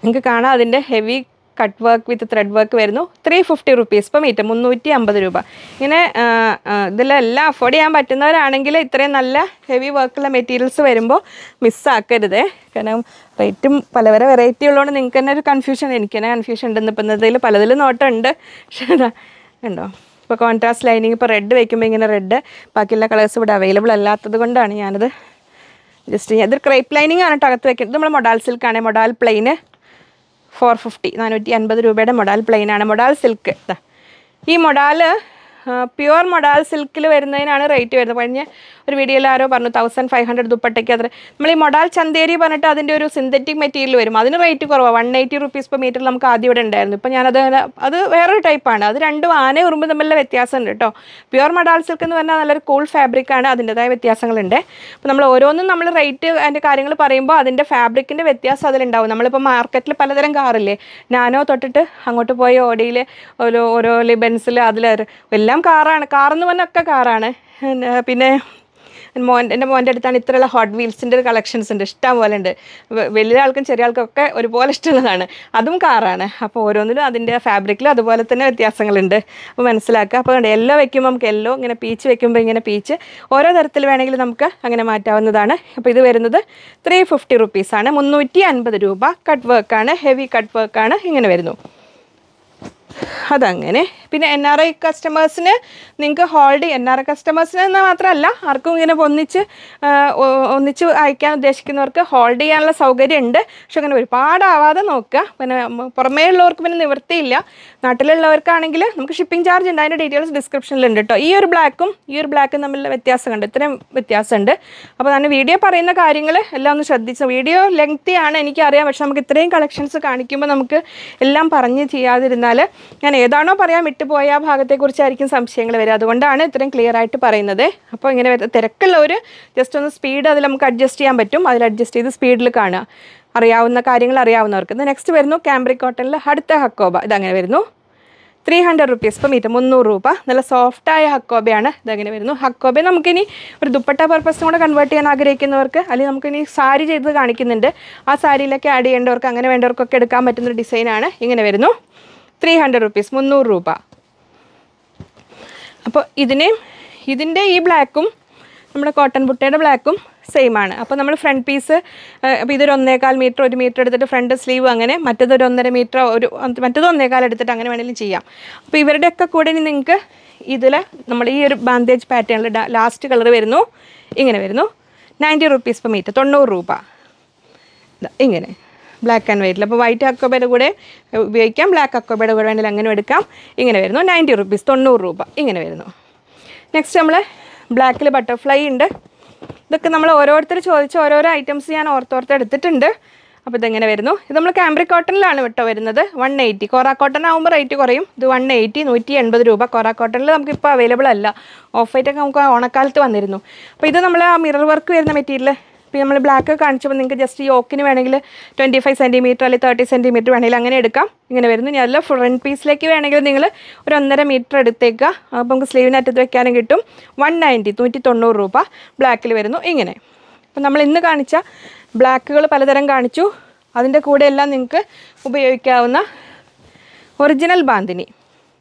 നിങ്ങൾക്ക് കാണാം അതിൻ്റെ heavy cut work with thread work വരുന്നു. 350 rupees per meter, 350 രൂപ. ഇങ്ങനെ ഇതിലെല്ലാം അഫോർഡ് ചെയ്യാൻ പറ്റുന്നവരാണെങ്കിൽ ഇത്രയും നല്ല ഹെവി വർക്കുള്ള മെറ്റീരിയൽസ് വരുമ്പോൾ മിസ്സാക്കരുത്. കാരണം റേറ്റും പല പല വെറൈറ്റി ഉള്ളതുകൊണ്ട് നിങ്ങൾക്ക് തന്നെ ഒരു കൺഫ്യൂഷൻ, എനിക്ക് തന്നെ കൺഫ്യൂഷൻ ഉണ്ട്. ഇപ്പം ഇന്നതിൽ പലതിലും നോട്ടുണ്ട്. പക്ഷേ ഉണ്ടോ ഇപ്പോൾ കോൺട്രാസ്റ്റ് ലൈനിങ്, ഇപ്പോൾ റെഡ് വയ്ക്കുമ്പോൾ ഇങ്ങനെ റെഡ്, ബാക്കിയുള്ള കളേഴ്സ് ഇവിടെ അവൈലബിൾ അല്ലാത്തത് കൊണ്ടാണ് ഞാനത് ജസ്റ്റ് ഇതൊരു ക്രേപ്പ് ലൈനിങ് ആണ് കേട്ടോ അകത്ത് വയ്ക്കുന്നത്. ഇത് നമ്മൾ മൊഡാൽ സിൽക്കാണ്. മൊഡാൽ പ്ലെയിന് 450, 450 രൂപയുടെ മൊഡാൽ പ്ലെയിനാണ്. മൊഡാൽ സിൽക്ക് ഈ മൊഡാൽ പ്യുവർ മൊഡാൽ സിൽക്കിൽ വരുന്നതിനാണ് റേറ്റ് വരുന്നത്. കഴിഞ്ഞ ഒരു വീഡിയോയിൽ ആരോ പറഞ്ഞു 1500 ദുപ്പട്ടയ്ക്ക് അത്ര. നമ്മൾ ഈ മൊഡാൽ ചന്തേരി പറഞ്ഞിട്ട് അതിൻ്റെ ഒരു സിന്തറ്റിക് മെറ്റീരിയൽ വരും, അതിന് റേറ്റ് കുറവാണ്. 180 rupees per meter നമുക്ക് ആദ്യം ഇവിടെ ഉണ്ടായിരുന്നു. ഇപ്പം ഞാനത് അത് വേറൊരു ടൈപ്പാണ്. അത് രണ്ടും ആന ഉറുമ്പ് തമ്മിലുള്ള വ്യത്യാസമുണ്ട് കേട്ടോ. പ്യുവർ മൊഡാൽ സിൽക്ക് എന്ന് പറഞ്ഞാൽ നല്ലൊരു കൂൾ ഫാബ്രിക്കാണ്, അതിൻ്റെതായ വ്യത്യാസങ്ങളുണ്ട്. അപ്പോൾ നമ്മൾ ഓരോന്നും നമ്മൾ റേറ്റ് അതിൻ്റെ കാര്യങ്ങൾ പറയുമ്പോൾ അതിൻ്റെ ഫാബ്രിക്കിൻ്റെ വ്യത്യാസം അതിലുണ്ടാവും. നമ്മളിപ്പോൾ മാർക്കറ്റിൽ പലതരം കാറില്ലേ, നാനോ തൊട്ടിട്ട് അങ്ങോട്ട് പോയ ഓടിയിൽ ഓരോ ലിബൻസിൽ അതിൽ എല്ലാം കാറാണ്. കാറെന്ന് പറഞ്ഞാൽ ഒക്കെ കാറാണ്. പിന്നെ എൻ്റെ മോൻ്റെ അടുത്താണ് ഇത്രയുള്ള ഹോട്ട് വീൽസിൻ്റെ ഒരു കളക്ഷൻസ് ഉണ്ട്, ഇഷ്ടം പോലെ ഉണ്ട്. വലിയ ആൾക്കും ചെറിയ ആൾക്കും ഒക്കെ ഒരുപോലെ ഇഷ്ടമുള്ളതാണ്. അതും കാറാണ്. അപ്പോൾ ഓരോന്നിലും അതിൻ്റെ ഫാബ്രിക്കിലും അതുപോലെ തന്നെ വ്യത്യാസങ്ങളുണ്ട്. അപ്പോൾ മനസ്സിലാക്കുക. അപ്പോൾ യെല്ലോ വെക്കുമ്പോൾ നമുക്ക് യെല്ലോ, ഇങ്ങനെ പീച്ച് വെക്കുമ്പോൾ ഇങ്ങനെ പീച്ച്, ഓരോ തരത്തിൽ വേണമെങ്കിൽ നമുക്ക് അങ്ങനെ മാറ്റാവുന്നതാണ്. അപ്പോൾ ഇത് വരുന്നത് 350 rupees ആണ്. 350 രൂപ. കട്ട് വർക്കാണ്, ഹെവി കട്ട് വർക്കാണ്. ഇങ്ങനെ വരുന്നു. അതങ്ങനെ. പിന്നെ NRI കസ്റ്റമേഴ്സിന് നിങ്ങൾക്ക് ഹോൾഡ് ചെയ്യാം. NRI കസ്റ്റമേഴ്സിന് എന്നാൽ മാത്രമല്ല, ആർക്കും ഇങ്ങനെ ഒന്നിച്ച് അയക്കാൻ ഉദ്ദേശിക്കുന്നവർക്ക് ഹോൾഡ് ചെയ്യാനുള്ള സൗകര്യം ഉണ്ട്. പക്ഷെ അങ്ങനെ ഒരുപാടാവാതെ നോക്കുക. പിന്നെ പുറമേ ഉള്ളവർക്ക് പിന്നെ നിവൃത്തിയില്ല. നാട്ടിലുള്ളവർക്കാണെങ്കിൽ നമുക്ക് ഷിപ്പിംഗ് ചാർജ് ഉണ്ട്, അതിൻ്റെ ഡീറ്റെയിൽസ് ഡിസ്ക്രിപ്ഷനിലുണ്ട് കേട്ടോ. ഈ ഒരു ബ്ലാക്കും തമ്മിലുള്ള വ്യത്യാസം കണ്ട് ഇത്രയും വ്യത്യാസമുണ്ട്. അപ്പോൾ ഞാൻ വീഡിയോ പറയുന്ന കാര്യങ്ങൾ എല്ലാം ഒന്ന് ശ്രദ്ധിച്ചു. വീഡിയോ ലെങ്തി ആണ് എനിക്കറിയാം, പക്ഷെ നമുക്ക് ഇത്രയും കളക്ഷൻസ് കാണിക്കുമ്പോൾ നമുക്ക് എല്ലാം പറഞ്ഞ് ചെയ്യാതിരുന്നാൽ ഞാൻ ഏതാണോ പറയാൻ വിട്ടുപോയ ആ ഭാഗത്തെക്കുറിച്ചായിരിക്കും സംശയങ്ങൾ വരിക. അതുകൊണ്ടാണ് ഇത്രയും ക്ലിയർ ആയിട്ട് പറയുന്നത്. അപ്പോൾ ഇങ്ങനെ തിരക്കുള്ളവർ ജസ്റ്റ് ഒന്ന് സ്പീഡ് അതിൽ നമുക്ക് അഡ്ജസ്റ്റ് ചെയ്യാൻ പറ്റും. അതിൽ അഡ്ജസ്റ്റ് ചെയ്ത് സ്പീഡിൽ കാണുക. അറിയാവുന്ന കാര്യങ്ങൾ അറിയാവുന്നവർക്ക്. ഇത് നെക്സ്റ്റ് വരുന്നു കാംബ്രിക് കോട്ടണിൽ അടുത്ത ഹക്കോബ. ഇതങ്ങനെ വരുന്നു. 300 rupees per meter, 300 രൂപ. നല്ല സോഫ്റ്റായ ഹക്കോബയാണ്. ഇതങ്ങനെ വരുന്നു. ഹക്കോബ നമുക്കിനി ഒരു ദുപ്പട്ട പർപ്പസും കൂടെ കൺവേർട്ട് ചെയ്യാൻ ആഗ്രഹിക്കുന്നവർക്ക്, അല്ലെങ്കിൽ നമുക്കിനി സാരി ചെയ്ത് കാണിക്കുന്നുണ്ട്, ആ സാരിയിലൊക്കെ ആഡ് ചെയ്യേണ്ടവർക്ക്, അങ്ങനെ വേണ്ടവർക്കൊക്കെ എടുക്കാൻ പറ്റുന്നൊരു ഡിസൈനാണ്. ഇങ്ങനെ വരുന്നു. 300 rupees, 300 രൂപ. അപ്പോൾ ഇതിൻ്റെ ഈ ബ്ലാക്കും നമ്മുടെ കോട്ടൺ ബുട്ടയുടെ ബ്ലാക്കും സെയിം ആണ്. അപ്പോൾ നമ്മൾ ഫ്രണ്ട് പീസ്, അപ്പോൾ ഇതൊരു 1.25 മീറ്റർ, 1 മീറ്റർ എടുത്തിട്ട് ഫ്രണ്ട് സ്ലീവ് അങ്ങനെ, മറ്റേതൊരു 1.5 മീറ്റർ, മറ്റേത് 1.25 എടുത്തിട്ട് അങ്ങനെ വേണമെങ്കിലും ചെയ്യാം. അപ്പോൾ ഇവരുടെയൊക്കെ കൂടെ ഇനി നിങ്ങൾക്ക് ഇതിൽ നമ്മൾ ഈ ഒരു ബാൻഡേജ് പാറ്റേണിൽ ലാസ്റ്റ് കളർ വരുന്നു. ഇങ്ങനെ വരുന്നു. 90 rupees per meter, 90 രൂപ. ഇങ്ങനെ ബ്ലാക്ക് ആൻഡ് വൈറ്റിൽ. അപ്പോൾ വൈറ്റ് അക്കോബയുടെ കൂടെ ഉപയോഗിക്കാം, ബ്ലാക്ക് അക്കോബയുടെ കൂടെ വേണമെങ്കിൽ അങ്ങനെ എടുക്കാം. ഇങ്ങനെ വരുന്നു. 90 rupees, 90 രൂപ. ഇങ്ങനെ വരുന്നു. നെക്സ്റ്റ് നമ്മൾ ബ്ലാക്കിൽ ബട്ടർഫ്ലൈ ഉണ്ട്. ഇതൊക്കെ നമ്മൾ ഓരോരുത്തർ ചോദിച്ച ഓരോരോ ഐറ്റംസ് ഞാൻ ഓർത്തോർത്ത് എടുത്തിട്ടുണ്ട്. അപ്പോൾ ഇതെങ്ങനെ വരുന്നു. ഇത് നമ്മൾ കാംബ്രിക് കോട്ടണിലാണ് വരുന്നത്. 180. കോറ കോട്ടൺ ആകുമ്പോൾ റേറ്റ് കുറയും. ഇത് 180, 180 രൂപ. കോറ കോട്ടണിൽ നമുക്കിപ്പോൾ അവൈലബിൾ അല്ല. ഓഫ് വൈറ്റൊക്കെ നമുക്ക് ഓണക്കാലത്ത് വന്നിരുന്നു. അപ്പോൾ ഇത് നമ്മൾ ആ മിറർ വർക്ക് വരുന്ന മെറ്റീരിയൽ. ഇപ്പോൾ നമ്മൾ ബ്ലാക്ക് കാണിച്ചപ്പോൾ നിങ്ങൾക്ക് ജസ്റ്റ് യോക്കിന് വേണമെങ്കിൽ 25 centimeter അല്ലെങ്കിൽ 30 centimeter വേണമെങ്കിൽ അങ്ങനെ എടുക്കാം. ഇങ്ങനെ വരുന്നു. ഇനി അല്ല ഫ്രണ്ട് പീസിലേക്ക് വേണമെങ്കിൽ നിങ്ങൾ ഒരു 1.5 മീറ്റർ എടുത്തേക്കുക. അപ്പോൾ നമുക്ക് സ്ലീവിന് അറ്റത്ത് വെക്കാനും കിട്ടും. 190, 190 രൂപ. ബ്ലാക്കിൽ വരുന്നു. ഇങ്ങനെ. അപ്പോൾ നമ്മൾ ഇന്ന് കാണിച്ച ബ്ലാക്കുകൾ പലതരം കാണിച്ചു. അതിൻ്റെ കൂടെ എല്ലാം നിങ്ങൾക്ക് ഉപയോഗിക്കാവുന്ന ഒറിജിനൽ ബാന്തിനി.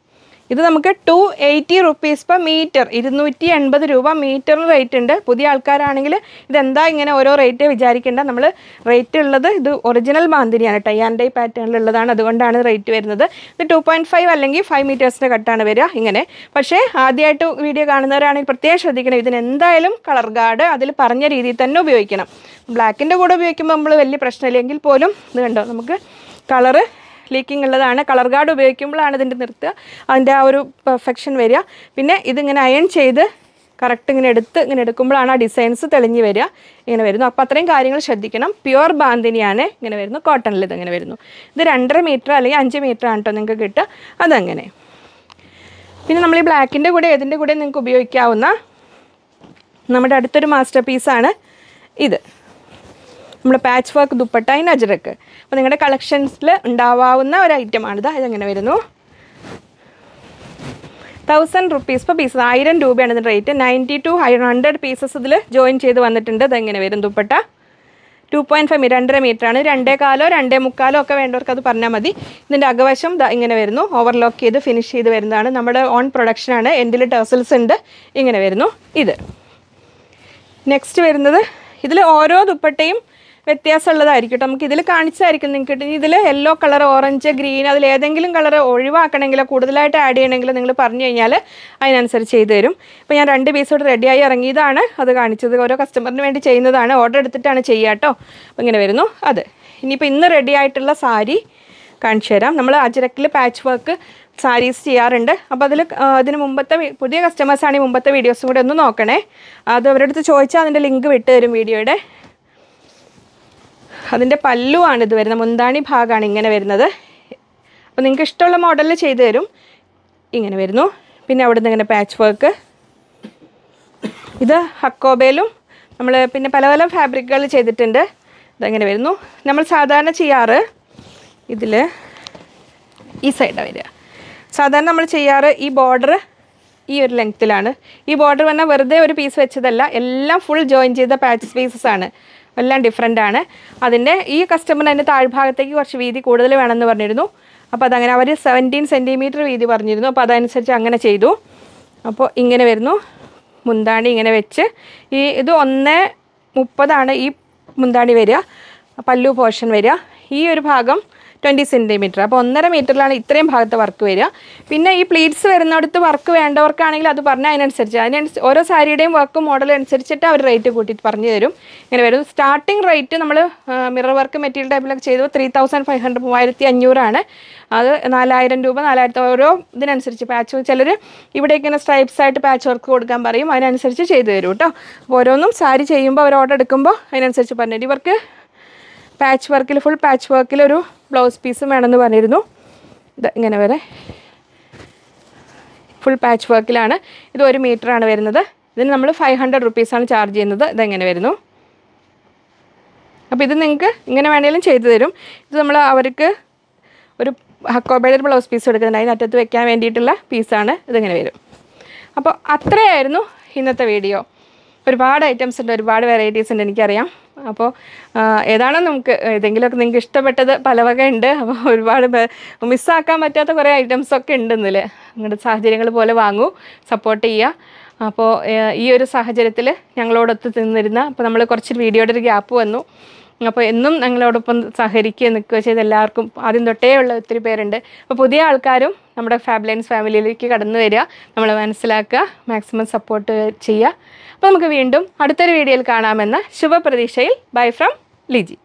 ഇത് നമുക്ക് 280 rupees per meter, 280 രൂപ മീറ്ററിന് റേറ്റ് ഉണ്ട്. പുതിയ ആൾക്കാരാണെങ്കിൽ ഇതെന്താ ഇങ്ങനെ ഓരോ റേറ്റ് വിചാരിക്കേണ്ട. നമ്മൾ റേറ്റ് ഉള്ളത് ഇത് ഒറിജിനൽ ബാന്തിനിയാണ്, ടൈ ആൻഡ് ഡൈ പാറ്റേണിലുള്ളതാണ്. അതുകൊണ്ടാണ് റേറ്റ് വരുന്നത്. ഇത് 2.5 അല്ലെങ്കിൽ 5 മീറ്റേഴ്സിൻ്റെ കട്ടാണ് വരിക. ഇങ്ങനെ. പക്ഷേ ആദ്യമായിട്ട് വീഡിയോ കാണുന്നവരാണെങ്കിൽ പ്രത്യേകം ശ്രദ്ധിക്കണം. ഇതിന് എന്തായാലും കളർ ഗാർഡ് അതിൽ പറഞ്ഞ രീതിയിൽ തന്നെ ഉപയോഗിക്കണം. ബ്ലാക്കിൻ്റെ കൂടെ ഉപയോഗിക്കുമ്പോൾ നമ്മൾ വലിയ പ്രശ്നമില്ലെങ്കിൽ പോലും ഇത് കണ്ടോ, നമുക്ക് കളറ് ലീക്കിംഗ് ഉള്ളതാണ്. കളർ ഗാർഡ് ഉപയോഗിക്കുമ്പോഴാണ് ഇതിൻ്റെ നിർത്തുക, അതിൻ്റെ ആ ഒരു പെർഫെക്ഷൻ വരിക. പിന്നെ ഇതിങ്ങനെ അയൺ ചെയ്ത് കറക്റ്റ് ഇങ്ങനെ എടുക്കുമ്പോഴാണ് ആ ഡിസൈൻസ് തെളിഞ്ഞ് വരിക. ഇങ്ങനെ വരുന്നു. അപ്പോൾ അത്രയും കാര്യങ്ങൾ ശ്രദ്ധിക്കണം. പ്യുവർ ബാന്തിനിയാണ്. ഇങ്ങനെ വരുന്നു. കോട്ടണിൽ ഇതിങ്ങനെ വരുന്നു. ഇത് 2.5 മീറ്റർ അല്ലെങ്കിൽ 5 മീറ്റർ ആണ് കേട്ടോ നിങ്ങൾക്ക് കിട്ടുക. അതങ്ങനെ. പിന്നെ നമ്മൾ ഈ ബ്ലാക്കിൻ്റെ കൂടെ ഏതിൻ്റെ കൂടെ നിങ്ങൾക്ക് ഉപയോഗിക്കാവുന്ന നമ്മുടെ അടുത്തൊരു മാസ്റ്റർ പീസാണ് ഇത്. നമ്മൾ patch work dupatta in Ajrakh. അപ്പോൾ നിങ്ങളുടെ കളക്ഷൻസിൽ ഉണ്ടാവാവുന്ന ഒരു ഐറ്റമാണിത്. ഇതെങ്ങനെ വരുന്നു. 1000 rupees per piece. 1000 രൂപയാണ് ഇതിൻ്റെ റേറ്റ്. 90 to 100 പീസസ് ഇതിൽ ജോയിൻ ചെയ്ത് വന്നിട്ടുണ്ട്. ഇതെങ്ങനെ വരും ദുപ്പട്ട? 2.5 മീറ്റർ, 2.5 മീറ്ററാണ്. 2.25 2.25 ഒക്കെ വേണ്ടവർക്ക് അത് പറഞ്ഞാൽ മതി. ഇതിൻ്റെ അകവശം ഇങ്ങനെ വരുന്നു. ഓവർലോക്ക് ചെയ്ത് ഫിനിഷ് ചെയ്ത് വരുന്നതാണ്. നമ്മുടെ ഓൺ പ്രൊഡക്ഷനാണ്. എൻഡിൽ ടേസൽസ് ഉണ്ട്. ഇങ്ങനെ വരുന്നു ഇത്. നെക്സ്റ്റ് വരുന്നത് ഇതിൽ ഓരോ ദുപ്പട്ടയും വ്യത്യാസമുള്ളതായിരിക്കും കേട്ടോ. നമുക്ക് ഇതിൽ കാണിച്ചായിരിക്കും നിങ്ങൾക്ക്. ഇതിൽ യെല്ലോ കളർ, ഓറഞ്ച്, ഗ്രീൻ അതിൽ ഏതെങ്കിലും കളർ ഒഴിവാക്കണമെങ്കിലോ കൂടുതലായിട്ട് ആഡ് ചെയ്യണമെങ്കിലോ നിങ്ങൾ പറഞ്ഞു കഴിഞ്ഞാൽ അതിനനുസരിച്ച് ചെയ്തു തരും. ഇപ്പോൾ ഞാൻ 2 പീസോട് റെഡിയായി ഇറങ്ങിയതാണ് അത് കാണിച്ചത്. ഓരോ കസ്റ്റമറിന് വേണ്ടി ചെയ്യുന്നതാണ്. ഓർഡർ എടുത്തിട്ടാണ് ചെയ്യുക കേട്ടോ. അപ്പോൾ ഇങ്ങനെ വരുന്നു അത്. ഇനിയിപ്പോൾ ഇന്ന് റെഡി ആയിട്ടുള്ള സാരി കാണിച്ചു തരാം. നമ്മൾ അജ്രക്കിൽ പാച്ച് വർക്ക് സാരീസ് ചെയ്യാറുണ്ട്. അപ്പോൾ അതിന് മുമ്പത്തെ പുതിയ കസ്റ്റമേഴ്സാണെങ്കിൽ മുമ്പത്തെ വീഡിയോസും കൂടെ ഒന്ന് നോക്കണേ. അത് അവരുടെ അടുത്ത് ചോദിച്ചാൽ അതിൻ്റെ ലിങ്ക് വിട്ട് തരും വീഡിയോയുടെ. അതിൻ്റെ പല്ലുവാണ് ഇത് വരുന്നത്. മുന്താണി ഭാഗമാണ് ഇങ്ങനെ വരുന്നത്. അപ്പോൾ നിങ്ങൾക്ക് ഇഷ്ടമുള്ള മോഡലിൽ ചെയ്തു തരും. ഇങ്ങനെ വരുന്നു. പിന്നെ അവിടെ നിന്ന് ഇങ്ങനെ പാച്ച് വർക്ക്. ഇത് ഹക്കോബയിലും നമ്മൾ പിന്നെ പല പല ഫാബ്രിക്കുകൾ ചെയ്തിട്ടുണ്ട്. ഇതെങ്ങനെ വരുന്നു. നമ്മൾ സാധാരണ ചെയ്യാറ് ഇതിൽ ഈ സൈഡാണ് വരിക. സാധാരണ നമ്മൾ ചെയ്യാറ് ഈ ബോർഡർ ഈ ഒരു ലെങ്ത്തിലാണ്. ഈ ബോർഡർ പറഞ്ഞാൽ വെറുതെ ഒരു പീസ് വെച്ചതല്ല, എല്ലാം ഫുൾ ജോയിൻ ചെയ്ത പാച്ച് പീസസ് ആണ്. എല്ലാം ഡിഫറെൻ്റ് ആണ്. അതിൻ്റെ ഈ കസ്റ്റമറിന് അതിൻ്റെ താഴ്ഭാഗത്തേക്ക് കുറച്ച് വീതി കൂടുതൽ വേണമെന്ന് പറഞ്ഞിരുന്നു. അപ്പോൾ അതങ്ങനെ അവർ 17 സെൻറ്റിമീറ്റർ വീതി പറഞ്ഞിരുന്നു. അപ്പോൾ അതനുസരിച്ച് അങ്ങനെ ചെയ്തു. അപ്പോൾ ഇങ്ങനെ വരുന്നു. മുന്താണി ഇങ്ങനെ വെച്ച് ഇത് 1.30 ഈ മുന്താണി വരിക. പല്ലു പോർഷൻ വരിക. ഈ ഒരു ഭാഗം 20 സെൻറ്റിമീറ്റർ. അപ്പോൾ 1.5 മീറ്ററിലാണ് ഇത്രയും ഭാഗത്ത് വർക്ക് വരിക. പിന്നെ ഈ പ്ലീറ്റ്സ് വരുന്നിടത്ത് വർക്ക് വേണ്ടവർക്കാണെങ്കിൽ അത് പറഞ്ഞാൽ അതിനനുസരിച്ച് ഓരോ സാരിയുടെയും വർക്ക് മോഡൽ അനുസരിച്ചിട്ട് അവർ റേറ്റ് കൂട്ടിയിട്ട് പറഞ്ഞു തരും. ഇങ്ങനെ വരും. സ്റ്റാർട്ടിങ് റേറ്റ് നമ്മൾ മിറർ വർക്ക് മെറ്റീരിയൽ ടൈപ്പിലൊക്കെ ചെയ്തു 3500 3500 അത് 4000 രൂപ 4000 ഓരോ ഇതിനനുസരിച്ച് പാച്ച് ചിലർ ഇവിടെ ഇങ്ങനെ സ്ട്രൈപ്സ് ആയിട്ട് പാച്ച് വർക്ക് കൊടുക്കാൻ പറയും. അതിനനുസരിച്ച് ചെയ്തു തരും കേട്ടോ. അപ്പോൾ ഓരോന്നും സാരി ചെയ്യുമ്പോൾ അവർ ഓർഡർ എടുക്കുമ്പോൾ അതിനനുസരിച്ച് പറഞ്ഞു തരും. ഇവർക്ക് പാച്ച് വർക്കിൽ ഫുൾ പാച്ച് വർക്കിലൊരു ബ്ലൗസ് പീസും വേണമെന്ന് പറഞ്ഞിരുന്നു. ഇത് ഇങ്ങനെ വരെ ഫുൾ പാച്ച് വർക്കിലാണ്. ഇത് 1 മീറ്ററാണ് വരുന്നത്. ഇതിന് നമ്മൾ 500 റുപ്പീസാണ് ചാർജ് ചെയ്യുന്നത്. ഇതെങ്ങനെ വരുന്നു. അപ്പോൾ ഇത് നിങ്ങൾക്ക് ഇങ്ങനെ വേണമെങ്കിലും ചെയ്തു തരും. ഇത് നമ്മൾ അവർക്ക് ഒരു ഹക്കോബയുടെ ഒരു ബ്ലൗസ് പീസ് എടുക്കുന്നുണ്ട്. അതിനറ്റത്ത് വെക്കാൻ വേണ്ടിയിട്ടുള്ള പീസാണ്. ഇതിങ്ങനെ വരും. അപ്പോൾ അത്രയായിരുന്നു ഇന്നത്തെ വീഡിയോ. ഒരുപാട് ഐറ്റംസ് ഉണ്ട്, ഒരുപാട് വെറൈറ്റീസ് ഉണ്ട് എനിക്കറിയാം. അപ്പോൾ ഏതാണോ നമുക്ക് ഏതെങ്കിലുമൊക്കെ നിങ്ങൾക്ക് ഇഷ്ടപ്പെട്ടത് പല വക ഉണ്ട്. അപ്പോൾ ഒരുപാട് മിസ്സാക്കാൻ പറ്റാത്ത കുറേ ഐറ്റംസൊക്കെ ഉണ്ടെന്നില്ലേ. നിങ്ങളുടെ സാഹചര്യങ്ങൾ പോലെ വാങ്ങൂ, സപ്പോർട്ട് ചെയ്യുക. അപ്പോൾ ഈ ഒരു സാഹചര്യത്തിൽ ഞങ്ങളോടൊത്ത് നിന്നിരുന്ന അപ്പോൾ നമ്മൾ കുറച്ച് വീഡിയോയുടെ ഒരു ഗ്യാപ്പ് വന്നു. അപ്പോൾ എന്നും ഞങ്ങളോടൊപ്പം സഹകരിക്കുക നിൽക്കുക ചെയ്ത് എല്ലാവർക്കും ആദ്യം തൊട്ടേ ഉള്ള ഒത്തിരി പേരുണ്ട്. അപ്പോൾ പുതിയ ആൾക്കാരും നമ്മുടെ ഫാബ്ലൈൻസ് ഫാമിലിയിലേക്ക് കടന്നു വരിക, നമ്മൾ മനസ്സിലാക്കുക, മാക്സിമം സപ്പോർട്ട് ചെയ്യുക. അപ്പോൾ നമുക്ക് വീണ്ടും അടുത്തൊരു വീഡിയോയിൽ കാണാമെന്ന ശുഭപ്രതീക്ഷയിൽ ബൈ ഫ്രം ലിജി.